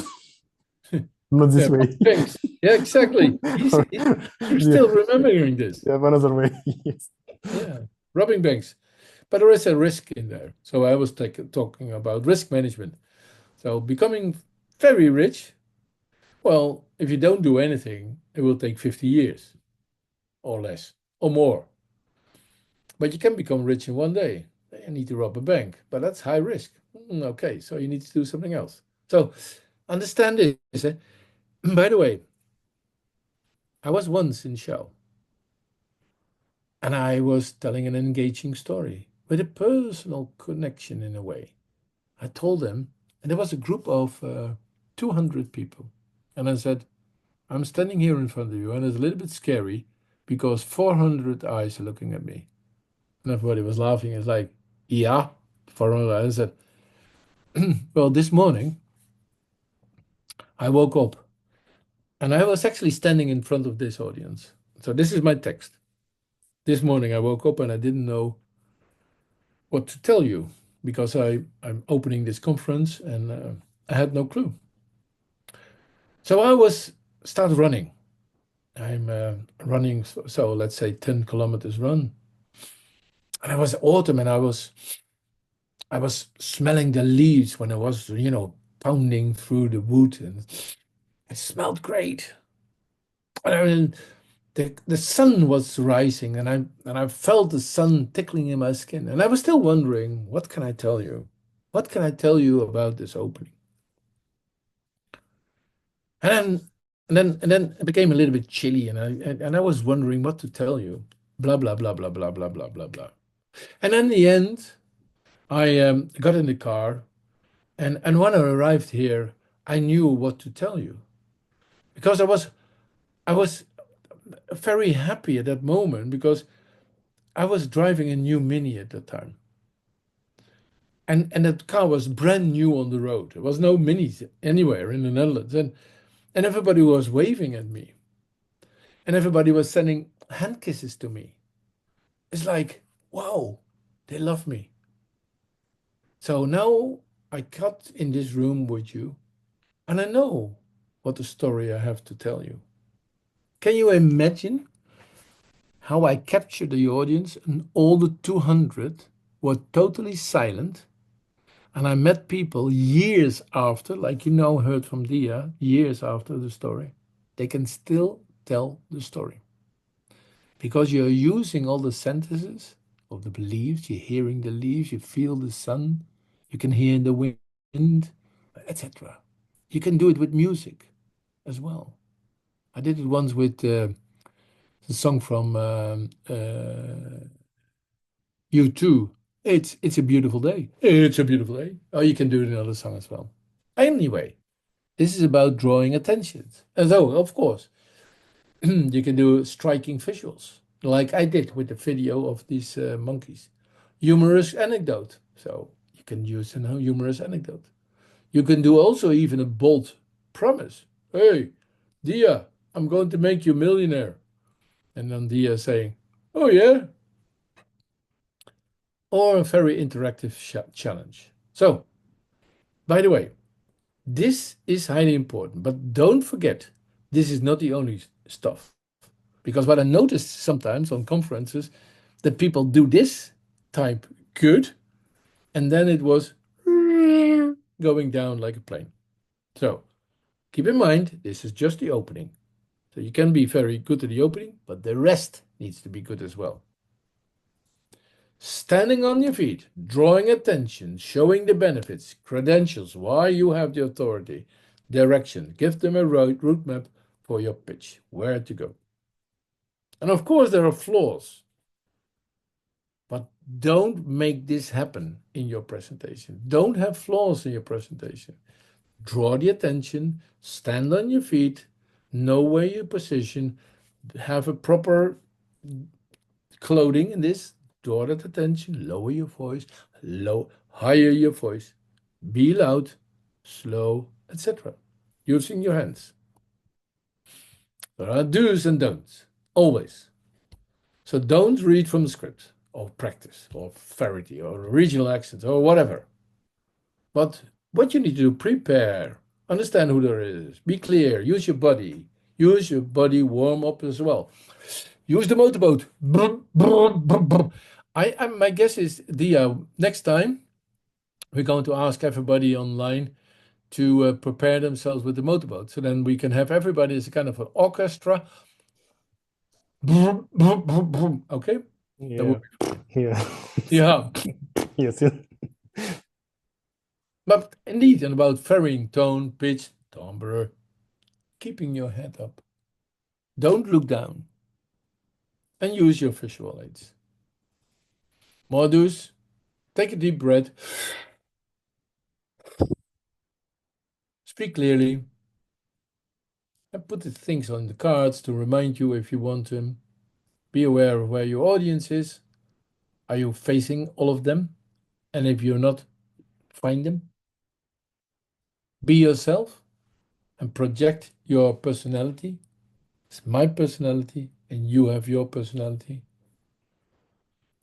Not this way. Banks. Yeah, exactly. You're still remembering this. Yeah, another way. Yes. Yeah, robbing banks. But there is a risk in there. So I was talking about risk management. So becoming very rich, well, if you don't do anything, it will take 50 years or less or more. But you can become rich in one day. You need to rob a bank, but that's high risk. Okay, so you need to do something else. So understand this. By the way, I was once in Shell and I was telling an engaging story with a personal connection in a way. I told them, and there was a group of 200 people. And I said, I'm standing here in front of you, and it's a little bit scary because 400 eyes are looking at me. And everybody was laughing. It's like, yeah, foreigner. I said, well, this morning I woke up and I was actually standing in front of this audience. So this is my text. This morning I woke up and I didn't know what to tell you because I'm opening this conference and I had no clue. So I was started running. I'm running, so let's say 10 kilometers run. And it was autumn and I was smelling the leaves when I was, pounding through the wood and it smelled great. And the sun was rising and I felt the sun tickling in my skin. And I was still wondering, what can I tell you? What can I tell you about this opening? And then it became a little bit chilly and I was wondering what to tell you. Blah blah blah blah blah blah blah blah blah. And in the end, I got in the car and when I arrived here, I knew what to tell you because I was very happy at that moment because I was driving a new Mini at that time. And that car was brand new on the road. There was no Minis anywhere in the Netherlands. And everybody was waving at me. And everybody was sending hand kisses to me. It's like, wow, they love me. So now I got in this room with you and I know what the story I have to tell you. Can you imagine how I captured the audience and all the 200 were totally silent? And I met people years after, like you now heard from Dia, years after the story. They can still tell the story because you're using all the sentences of the leaves. You're hearing the leaves, you feel the sun, you can hear the wind, etc. You can do it with music as well. I did it once with the song from U2. It's a beautiful day. It's a beautiful day. Oh, you can do it in another song as well. Anyway, this is about drawing attention. And so, of course, you can do striking visuals, like I did with the video of these monkeys. Humorous anecdote. So you can use a humorous anecdote. You can do also even a bold promise. Hey, Dia, I'm going to make you a millionaire. And then Dia saying, oh yeah. Or a very interactive challenge. So, by the way, this is highly important, but don't forget, this is not the only stuff. Because what I noticed sometimes on conferences, that people do this type good, and then it was going down like a plane. So keep in mind, this is just the opening. So you can be very good at the opening, but the rest needs to be good as well. Standing on your feet, drawing attention, showing the benefits, credentials, why you have the authority, direction, give them a route map for your pitch, where to go. And of course, there are flaws, but don't make this happen in your presentation. Don't have flaws in your presentation. Draw the attention, stand on your feet, know where you position, have a proper clothing in this, draw that attention, lower your voice, higher your voice, be loud, slow, etc. Using your hands. There are do's and don'ts, always. So don't read from the script or practice or variety or regional accents or whatever. But what you need to do, prepare, understand who there is, be clear, use your body warm up as well. Use the motorboat. My guess is the next time we're going to ask everybody online to prepare themselves with the motorboat. So then we can have everybody as a kind of an orchestra. Okay? Yeah. Yeah. Yeah. Yes. Yes. But indeed, and about varying tone, pitch, timbre, keeping your head up. Don't look down. And use your visual aids. Modus, take a deep breath. Speak clearly. And put the things on the cards to remind you if you want them. Be aware of where your audience is. Are you facing all of them? And if you're not, find them. Be yourself and project your personality. It's my personality, and you have your personality.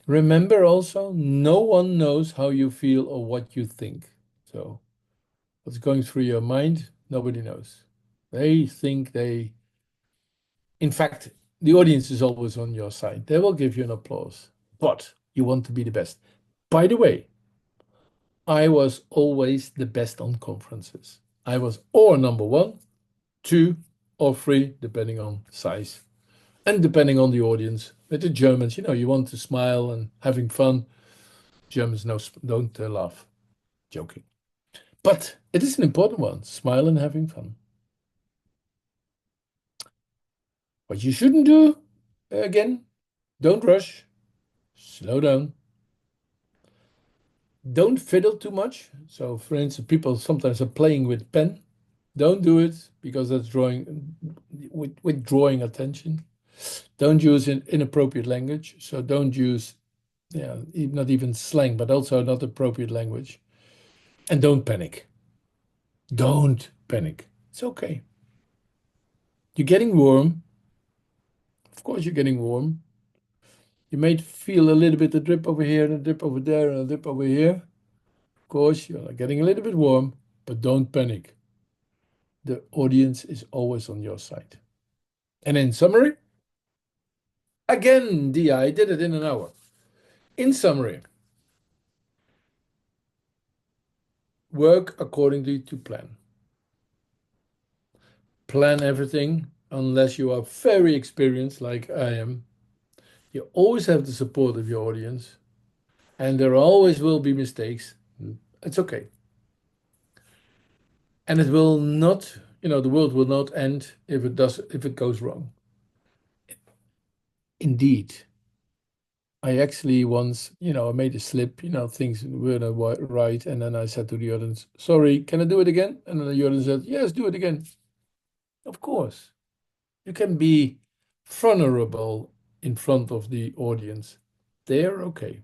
Remember also, no one knows how you feel or what you think. So, what's going through your mind, nobody knows. They think they, in fact, the audience is always on your side. They will give you an applause, but you want to be the best. By the way, I was always the best on conferences. I was or number one, two, or three, depending on size and depending on the audience. With the Germans, you want to smile and having fun. Germans don't laugh. Joking. But it is an important one, smile and having fun. What you shouldn't do, again, don't rush, slow down. Don't fiddle too much. So, for instance, people sometimes are playing with pen. Don't do it because that's withdrawing attention. Don't use inappropriate language. So don't use, not even slang, but also not appropriate language. And don't panic. Don't panic. It's okay. You're getting warm. Of course, you're getting warm. You may feel a little bit a drip over here and a drip over there and a drip over here. Of course, you're getting a little bit warm, but don't panic. The audience is always on your side. And in summary, again, Dia, I did it in an hour. In summary, work accordingly to plan. Plan everything unless you are very experienced like I am. You always have the support of your audience, and there always will be mistakes. It's okay. And it will not, the world will not end if it goes wrong. Indeed. I actually once, I made a slip, things were not right. And then I said to the audience, sorry, can I do it again? And then the audience said, yes, do it again. Of course. You can be vulnerable in front of the audience. They're okay.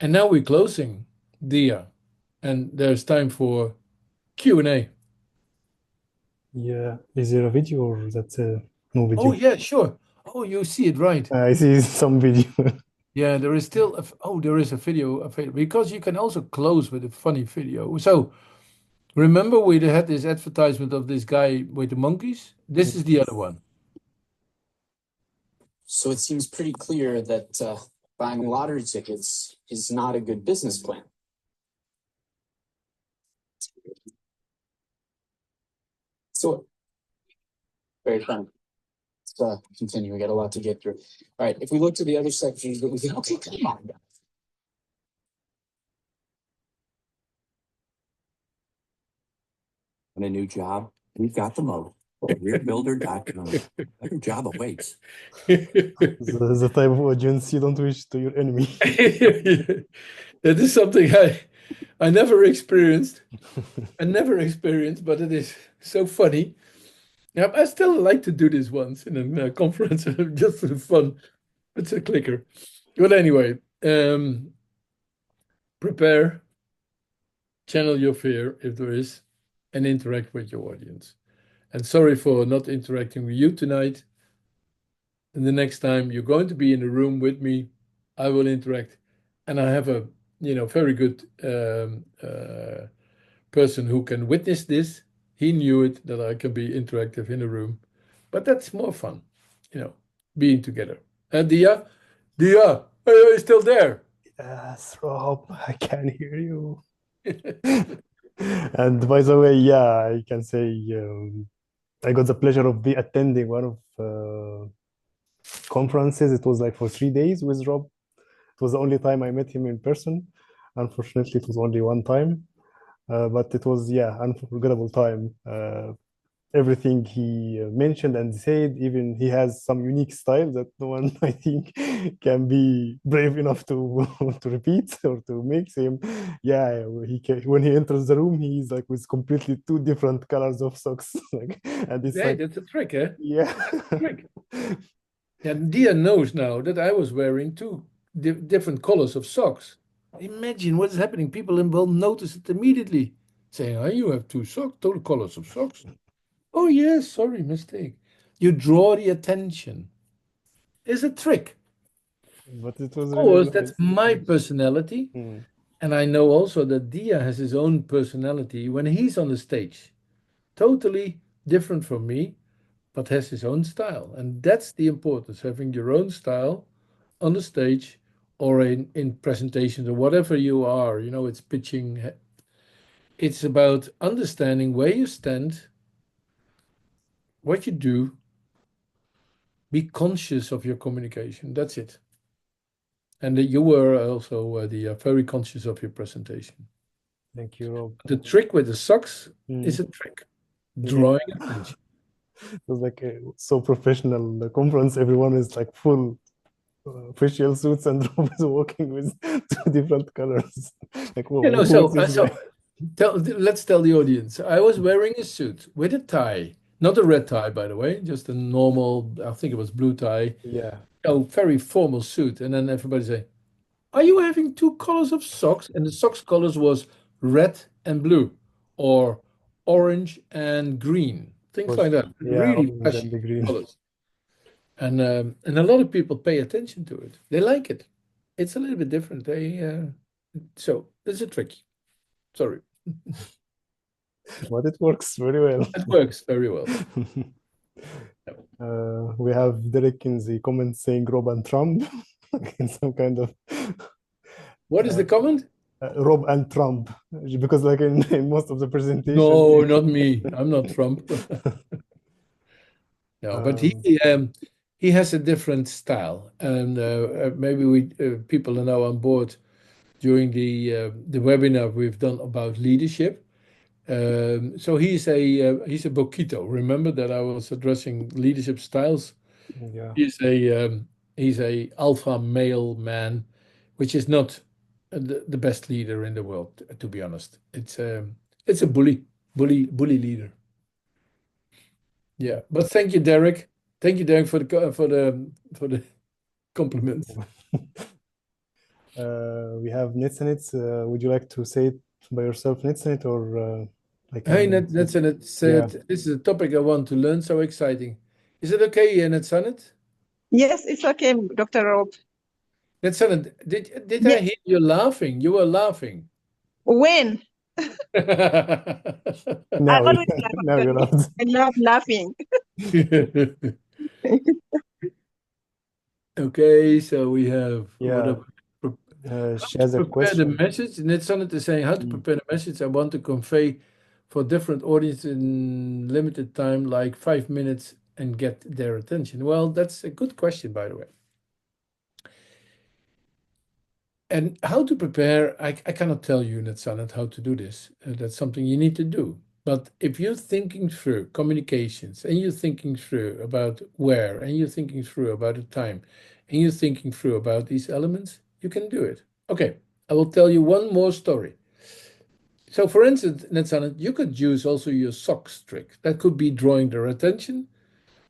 And now we're closing, Dia. And there's time for Q&A. Yeah, is there a video or that's no video? Oh, yeah, sure. Oh, you see it right. I see some video. Yeah, there is still there is a video available because you can also close with a funny video. So remember we had this advertisement of this guy with the monkeys? This is the other one. So it seems pretty clear that buying lottery tickets is not a good business plan. So, very fun. Let's continue. We got a lot to get through. All right. If we look to the other sections that we can, okay, come on. On a new job, we've got the most. CareerBuilder.com. Better job awaits. The type of audience you don't wish to your enemy. That is something I never experienced. But it is so funny. Yeah, I still like to do this once in a conference, just for fun. It's a clicker. But anyway, prepare, channel your fear if there is, and interact with your audience. And sorry for not interacting with you tonight. And the next time you're going to be in the room with me, I will interact. And I have a very good person who can witness this. He knew it that I can be interactive in a room, but that's more fun, being together. And Dia, are you still there? Yes, Rob, I can hear you. And by the way, yeah, I can say I got the pleasure of attending one of conferences. It was like for 3 days with Rob. It was the only time I met him in person. Unfortunately, it was only one time, but it was, yeah, unforgettable time. Everything he mentioned and said, even he has some unique style that no one, I think, can be brave enough to to repeat or to make same. Yeah, when he enters the room, he's like with completely two different colors of socks, like, and it's Yeah, like, that's a trick, eh? yeah. Trick. And Dia knows now that I was wearing two different colors of socks. Imagine what is happening. People will notice it immediately, saying, "Oh, you have two total colors of socks." Oh, yes, sorry, mistake. You draw the attention. It's a trick. But it was Of really course, that's nice. my personality. Mm. And I know also that Dia has his own personality when he's on the stage. Totally different from me, but has his own style. And that's the importance, having your own style on the stage or in presentations or whatever you are. It's pitching. It's about understanding where you stand, what you do, be conscious of your communication. That's it. And that you were also very conscious of your presentation. Thank you, Rob. The trick with the socks Mm. is a trick, Yeah. drawing attention. It was like a so professional conference. Everyone is like full official suits, and Rob is walking with two different colors. Like, whoa, who is this guy? Let's tell the audience. I was wearing a suit with a tie, not a red tie, by the way, just a normal, I think it was blue tie, Yeah, very formal suit. And then everybody say, "Are you having two colors of socks?" And the socks colors was red and blue, or orange and green, things was like that. yeah, Really orange and flashy the green. colors. And a lot of people pay attention to it. They like it. It's a little bit different. So it's a trick. Sorry, But it works very well. it works very well. We have Derek in the comments saying Rob and Trump in some kind of What is the comment? Rob and Trump, because like in most of the presentation. No, not me. I'm not Trump. No, but he has a different style, and maybe people are now on board during the webinar we've done about leadership. So he's a Boquito. Remember that I was addressing leadership styles. Yeah, He's a alpha male man, which is not the best leader in the world, to be honest. It's a bully leader. Yeah, but thank you, Derek. Thank you, Derek, for the compliments. We have Netzanet. Would you like to say it by yourself, Netzanet, or like Hey, Netzanet Yeah. said this is a topic I want to learn. So exciting. Is it okay, Netzanet? Yes, it's okay, Dr. Rob. Netzanet, did I hear you laughing? You were laughing. When? Now, I always laugh. now you're out. I love laughing. Okay, so we have Yeah. She has a prepare the question. message. Netzanet is saying how to prepare the message I want to convey for different audience in limited time, like 5 minutes, and get their attention. Well, that's a good question, by the way. And how to prepare, I cannot tell you, Netzanet, how to do this. That's something you need to do. But if you're thinking through communications and you're thinking through about where, and you're thinking through about the time, and you're thinking through about these elements, you can do it. Okay, I will tell you one more story. So for instance, Netzanet, you could use also your socks trick. That could be drawing their attention,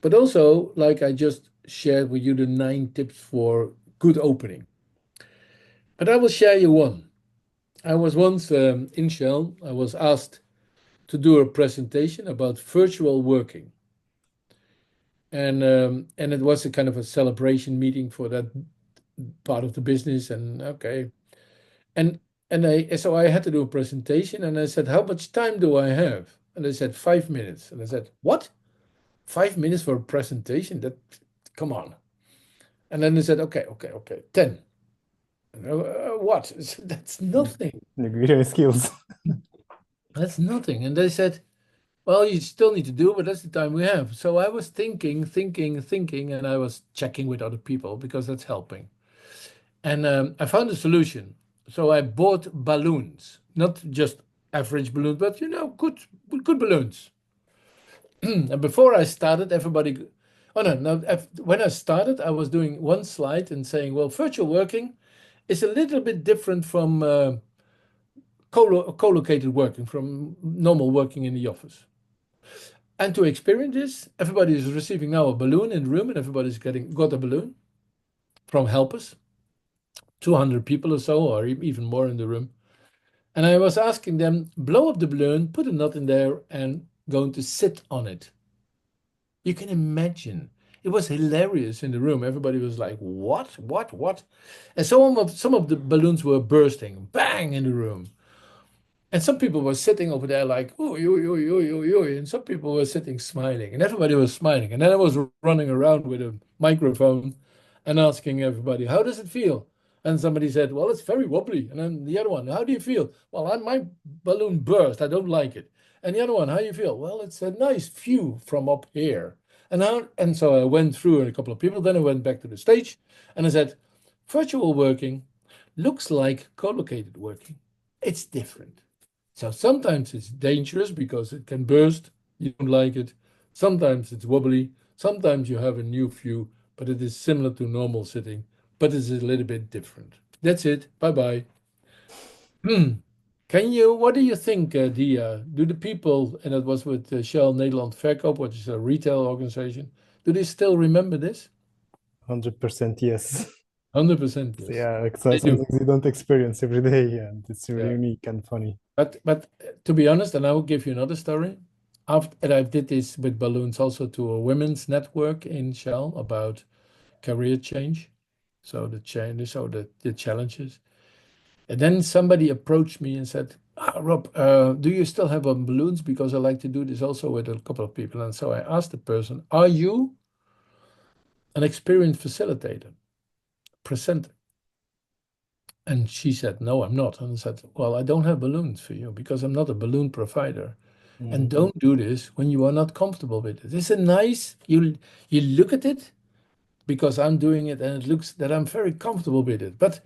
but also, like I just shared with you, the 9 tips for good opening. But I will share you one. I was once in Shell, I was asked to do a presentation about virtual working. And it was a kind of a celebration meeting for that part of the business. And okay. And so I had to do a presentation, and I said, "How much time do I have?" And they said 5 minutes. And I said, "What? 5 minutes for a presentation? Come on." And then they said, okay, 10. What? That's nothing. Negotiation skills. That's nothing. And they said, "Well, you still need to do, but that's the time we have." So I was thinking, and I was checking with other people because that's helping. And I found a solution. So I bought balloons, not just average balloons, but good balloons. And before I started, everybody, oh no, when I started, I was doing one slide and saying, well, virtual working is a little bit different from co-located working, from normal working in the office. And to experience this, everybody is receiving now a balloon in the room, and everybody's got a balloon from helpers, 200 people or so, or even more in the room. And I was asking them, blow up the balloon, put a knot in there, and going to sit on it. You can imagine. It was hilarious in the room. Everybody was like, what? And some of the balloons were bursting, bang, in the room. And some people were sitting over there like, oh, and some people were sitting smiling, and everybody was smiling. And then I was running around with a microphone and asking everybody, how does it feel? And somebody said, well, it's very wobbly. And then the other one, how do you feel? Well, my balloon burst. I don't like it. And the other one, how do you feel? Well, it's a nice view from up here. And so I went through a couple of people. Then I went back to the stage and I said, virtual working looks like co-located working. It's different. So sometimes it's dangerous because it can burst. You don't like it. Sometimes it's wobbly. Sometimes you have a new view, but it is similar to normal sitting, but it's a little bit different. That's it. Bye-bye. What do you think, Dia? Do the people, and it was with Shell Nederland Verkoop, which is a retail organization, do they still remember this? 100% yes. 100% yes. Yeah, it's They do. something they don't experience every day, and it's really Yeah. unique and funny. But to be honest, and I will give you another story. And I did this with balloons also to a women's network in Shell about career change. So the change, so the challenges. And then somebody approached me and said, Rob, do you still have balloons? Because I like to do this also with a couple of people. And so I asked the person, are you an experienced facilitator, presenter? And she said, no, I'm not. And I said, well, I don't have balloons for you because I'm not a balloon provider. And don't do this when you are not comfortable with it. It's a nice, you look at it because I'm doing it and it looks that I'm very comfortable with it. But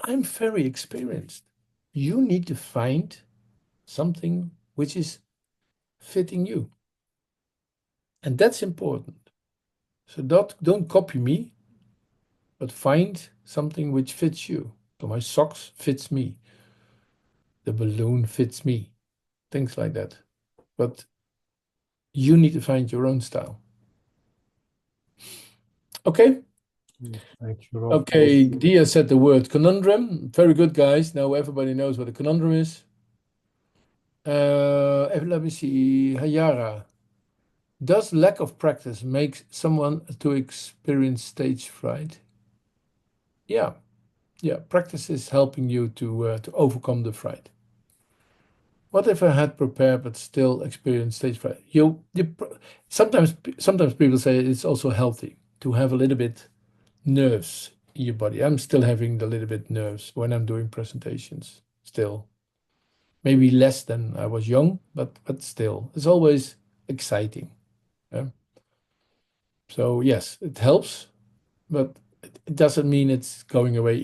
I'm very experienced. You need to find something which is fitting you. And that's important. So don't copy me, but find something which fits you. So my socks fits me. The balloon fits me. Things like that. But you need to find your own style. Okay? Thank you, Rob. Okay, Dia said the word conundrum. Very good, guys. Now everybody knows what a conundrum is. Let me see. Hayara. Does lack of practice make someone to experience stage fright? Yeah. Practice is helping you to overcome the fright. What if I had prepared but still experienced stage fright? Sometimes people say it's also healthy to have a little bit nerves in your body. I'm still having a little bit nerves when I'm doing presentations. Still, maybe less than I was young, but still, it's always exciting. Yeah? So yes, it helps, but it doesn't mean it's going away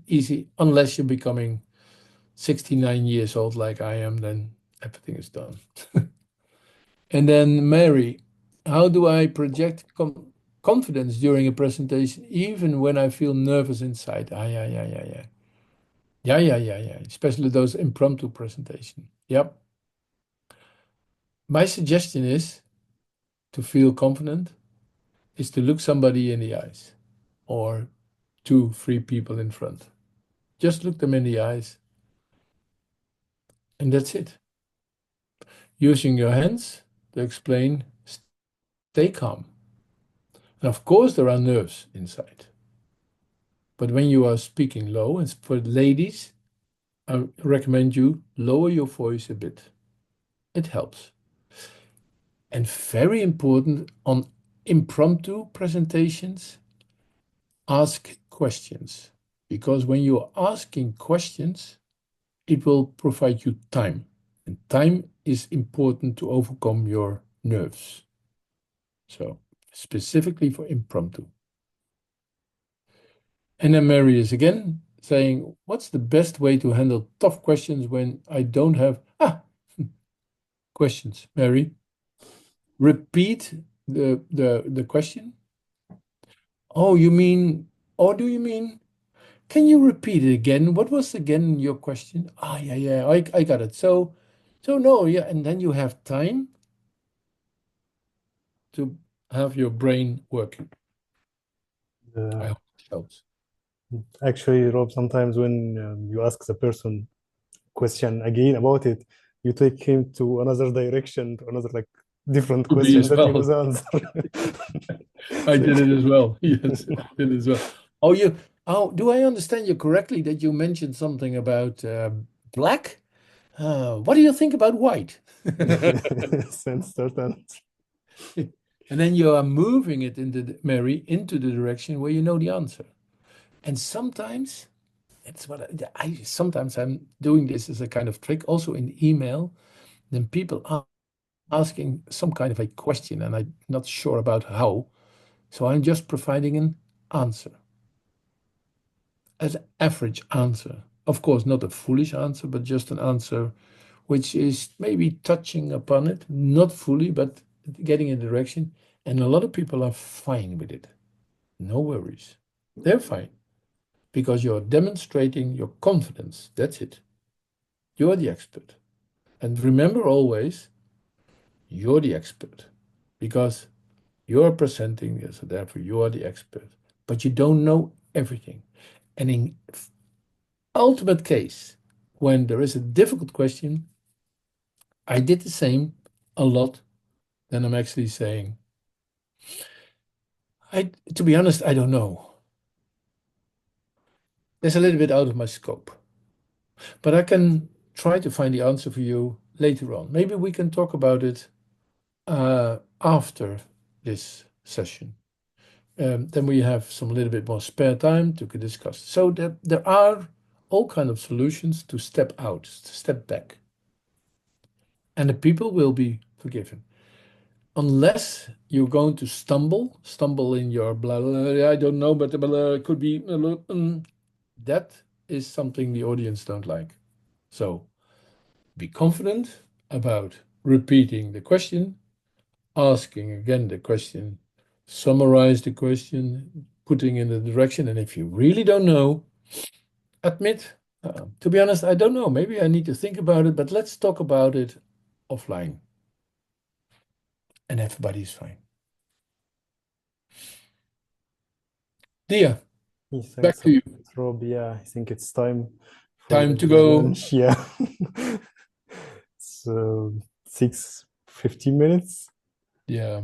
easy unless you're becoming 69 years old like I am, then everything is done. And then Mary, how do I project confidence during a presentation, even when I feel nervous inside? Yeah. Especially those impromptu presentation. Yep. My suggestion is to feel confident is to look somebody in the eyes or 2, 3 people in front. Just look them in the eyes. And that's it. Using your hands to explain, stay calm. And of course, there are nerves inside. But when you are speaking low, and for ladies, I recommend you lower your voice a bit. It helps. And very important on impromptu presentations, ask questions. Because when you're asking questions, it will provide you time. And time is important to overcome your nerves. So specifically for impromptu. And then Mary is again saying, what's the best way to handle tough questions when I don't have questions? Mary, repeat the question. Oh, you mean, or do you mean, can you repeat it again? What was again your question? Yeah, I got it. So no, yeah, and then you have time to have your brain working. I Uh, hope it helps. actually, Rob, sometimes when you ask the person question again about it, you take him to another direction, to another like different Could be question as that he well. knows the answer. I did it as well. Yes, I did as well. Do I understand you correctly that you mentioned something about black? What do you think about white? Sense certain. And then you are moving it into the direction where you know the answer. And sometimes it's what sometimes I'm doing this as a kind of trick, also in email. Then people are asking some kind of a question, and I'm not sure about how. So I'm just providing an answer, an average answer. Of course, not a foolish answer, but just an answer which is maybe touching upon it, not fully, but getting a direction. And a lot of people are fine with it. No worries. They're fine because you're demonstrating your confidence. That's it. You're the expert. And remember always, you're the expert because you're presenting this, so therefore you are the expert. But you don't know everything. And in ultimate case, when there is a difficult question, I did the same a lot. Then I'm actually saying, to be honest, I don't know. It's a little bit out of my scope. But I can try to find the answer for you later on. Maybe we can talk about it after this session. Then we have some little bit more spare time to discuss. So there are all kind of solutions to step out, to step back. And the people will be forgiven. Unless you're going to stumble in your blah, blah, blah, I don't know, but it could be, that is something the audience don't like. So be confident about repeating the question, asking again the question, summarize the question, putting in the direction. And if you really don't know, admit, to be honest, I don't know. Maybe I need to think about it, but let's talk about it offline. And everybody's fine. Dia, Yes, back thanks a to you. lot, Rob. Yeah, I think it's time for Time to the go. lunch. Yeah. So 15 minutes. Yeah.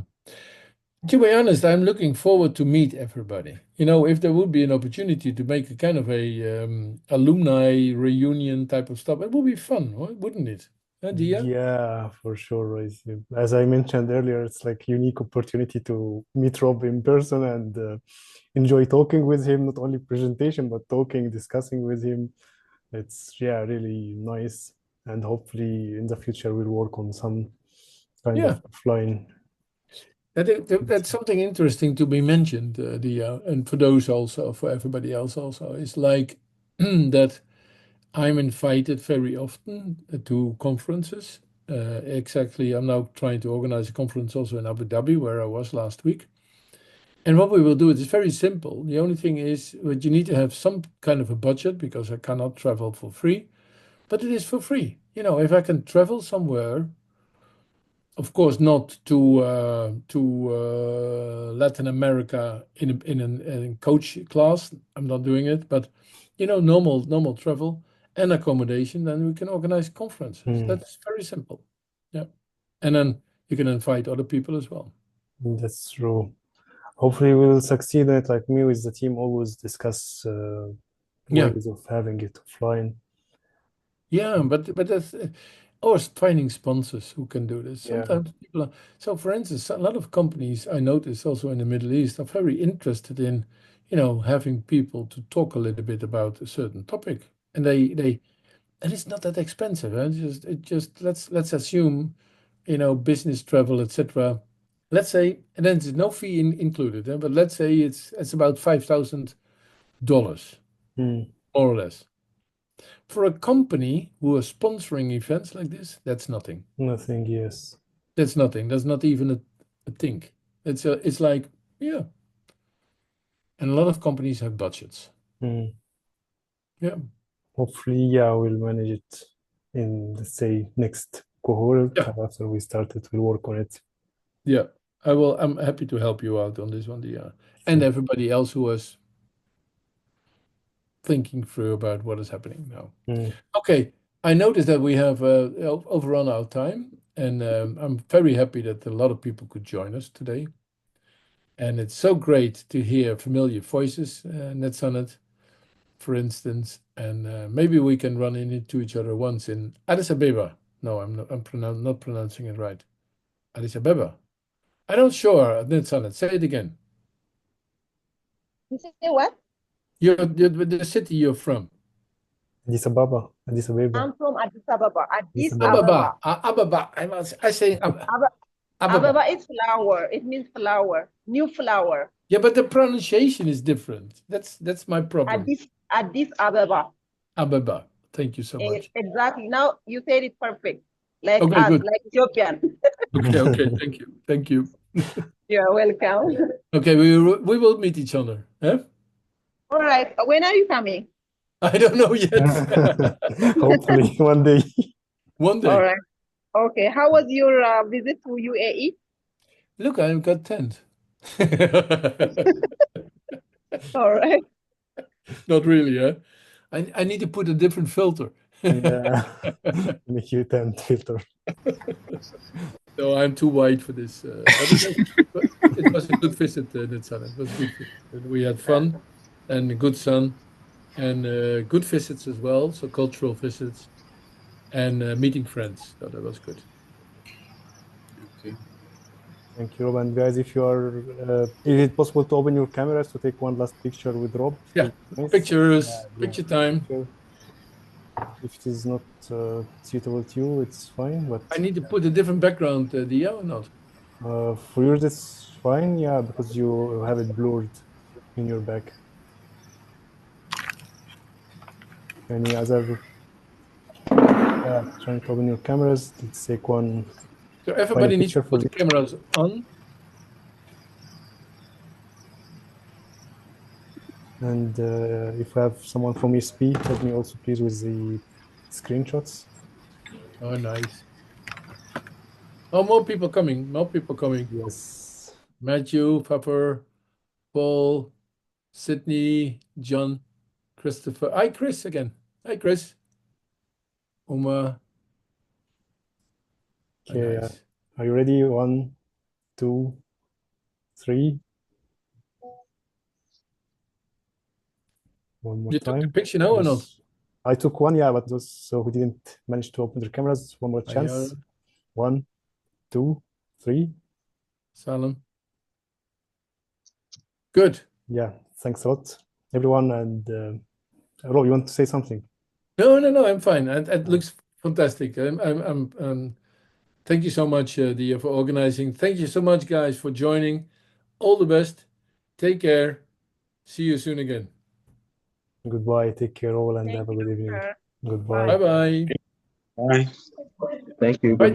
To be honest, I'm looking forward to meet everybody. If there would be an opportunity to make a kind of a alumni reunion type of stuff, it would be fun, wouldn't it? Dia? Yeah, for sure. As I mentioned earlier, it's like unique opportunity to meet Rob in person and enjoy talking with him, not only presentation, but talking, discussing with him. It's, yeah, really nice. And hopefully in the future, we'll work on some kind Yeah. of offline. That's something interesting to be mentioned, Dia, and for those also, for everybody else also, is like that I'm invited very often to conferences. Exactly, I'm now trying to organize a conference also in Abu Dhabi, where I was last week. And what we will do, it's very simple. The only thing is that you need to have some kind of a budget because I cannot travel for free, but it is for free. If I can travel somewhere, of course, not to Latin America in a coach class. I'm not doing it, but normal travel and accommodation. Then we can organize conferences. That's very simple. Yeah, and then you can invite other people as well. That's true. Hopefully, we'll succeed in it. Like me with the team, always discuss Yeah, ways of having it offline. yeah, but that's or finding sponsors who can do this. Yeah. Sometimes people are. So, for instance, a lot of companies I notice also in the Middle East are very interested in, having people to talk a little bit about a certain topic, and and it's not that expensive. Let's assume, business travel, etc. Let's say, and then there's no fee included, but let's say it's about $5,000, Mm, more or less. For a company who is sponsoring events like this, that's nothing. nothing, yes. That's nothing. That's not even a thing. It's like, yeah. And a lot of companies have budgets. Mm. Yeah. Hopefully, yeah, we'll manage it in, let's say, next cohort Yeah. after we started. We'll work on it. Yeah. I'm happy to help you out on this one, Dia, and everybody else who was thinking through about what is happening now. Mm. Okay, I noticed that we have overrun our time, and I'm very happy that a lot of people could join us today. And it's so great to hear familiar voices, Netzanet, for instance, and maybe we can run into each other once in Addis Ababa. No, I'm not pronouncing it right. Addis Ababa. I'm not sure, Netzanet. Say it again. You say what? You're the city you're from. Addis Ababa. Addis Ababa. I'm from Addis Ababa. Addis Ababa. Ababa. Ababa. I say Ababa. Ababa is flower. It means flower. New flower. Yeah, but the pronunciation is different. That's my problem. Addis Ababa. Ababa. Thank you so much. Exactly. Now you said it perfect. Like Okay, us, good. like Ethiopian. Okay. Thank you. You're welcome. Okay, we will meet each other. Huh? All right. When are you coming? I don't know yet. Hopefully one day. One day. All right. Okay. How was your visit to UAE? Look, I've got tent. All right. Not really, huh? I need to put a different filter. Yeah. Make you 10 filter. No, I'm too white for this. But it was a good visit, Nitsan. It was good. We had fun and good sun and good visits as well. So cultural visits and meeting friends. So that was good. Okay. Thank you, Rob. And guys, if you are, is it possible to open your cameras to take one last picture with Rob? Yeah, Nice. pictures, Yeah, picture time. picture. If it is not suitable to you, it's fine. But I need to put a different background, Dia, or not? for yours, it's fine. Yeah, because you have it blurred in your back. Any other? Yeah, trying to open your cameras. Let's take one. So everybody needs to picture for put the cameras on. And if you have someone from ESP, help me also please with the screenshots. Oh, nice. Oh, more people coming. More people coming. Yes. Matthew, Pepper, Paul, Sydney, John, Christopher. Hi, Chris again. Hi, Chris. Uma. Okay. Nice. Are you ready? 1, 2, 3. One more You took the time. picture now or not? I took one, yeah, but those so we didn't manage to open the cameras. One more chance. 1, 2, 3. Salem. Good. Yeah, thanks a lot, everyone. And Rob, you want to say something? No, I'm fine. It looks fantastic. Thank you so much, Dia, for organizing. Thank you so much, guys, for joining. All the best. Take care. See you soon again. Goodbye. Take care, all, and Thank have a you, good evening. sir. Goodbye. Bye-bye. Bye. Thank you. Bye.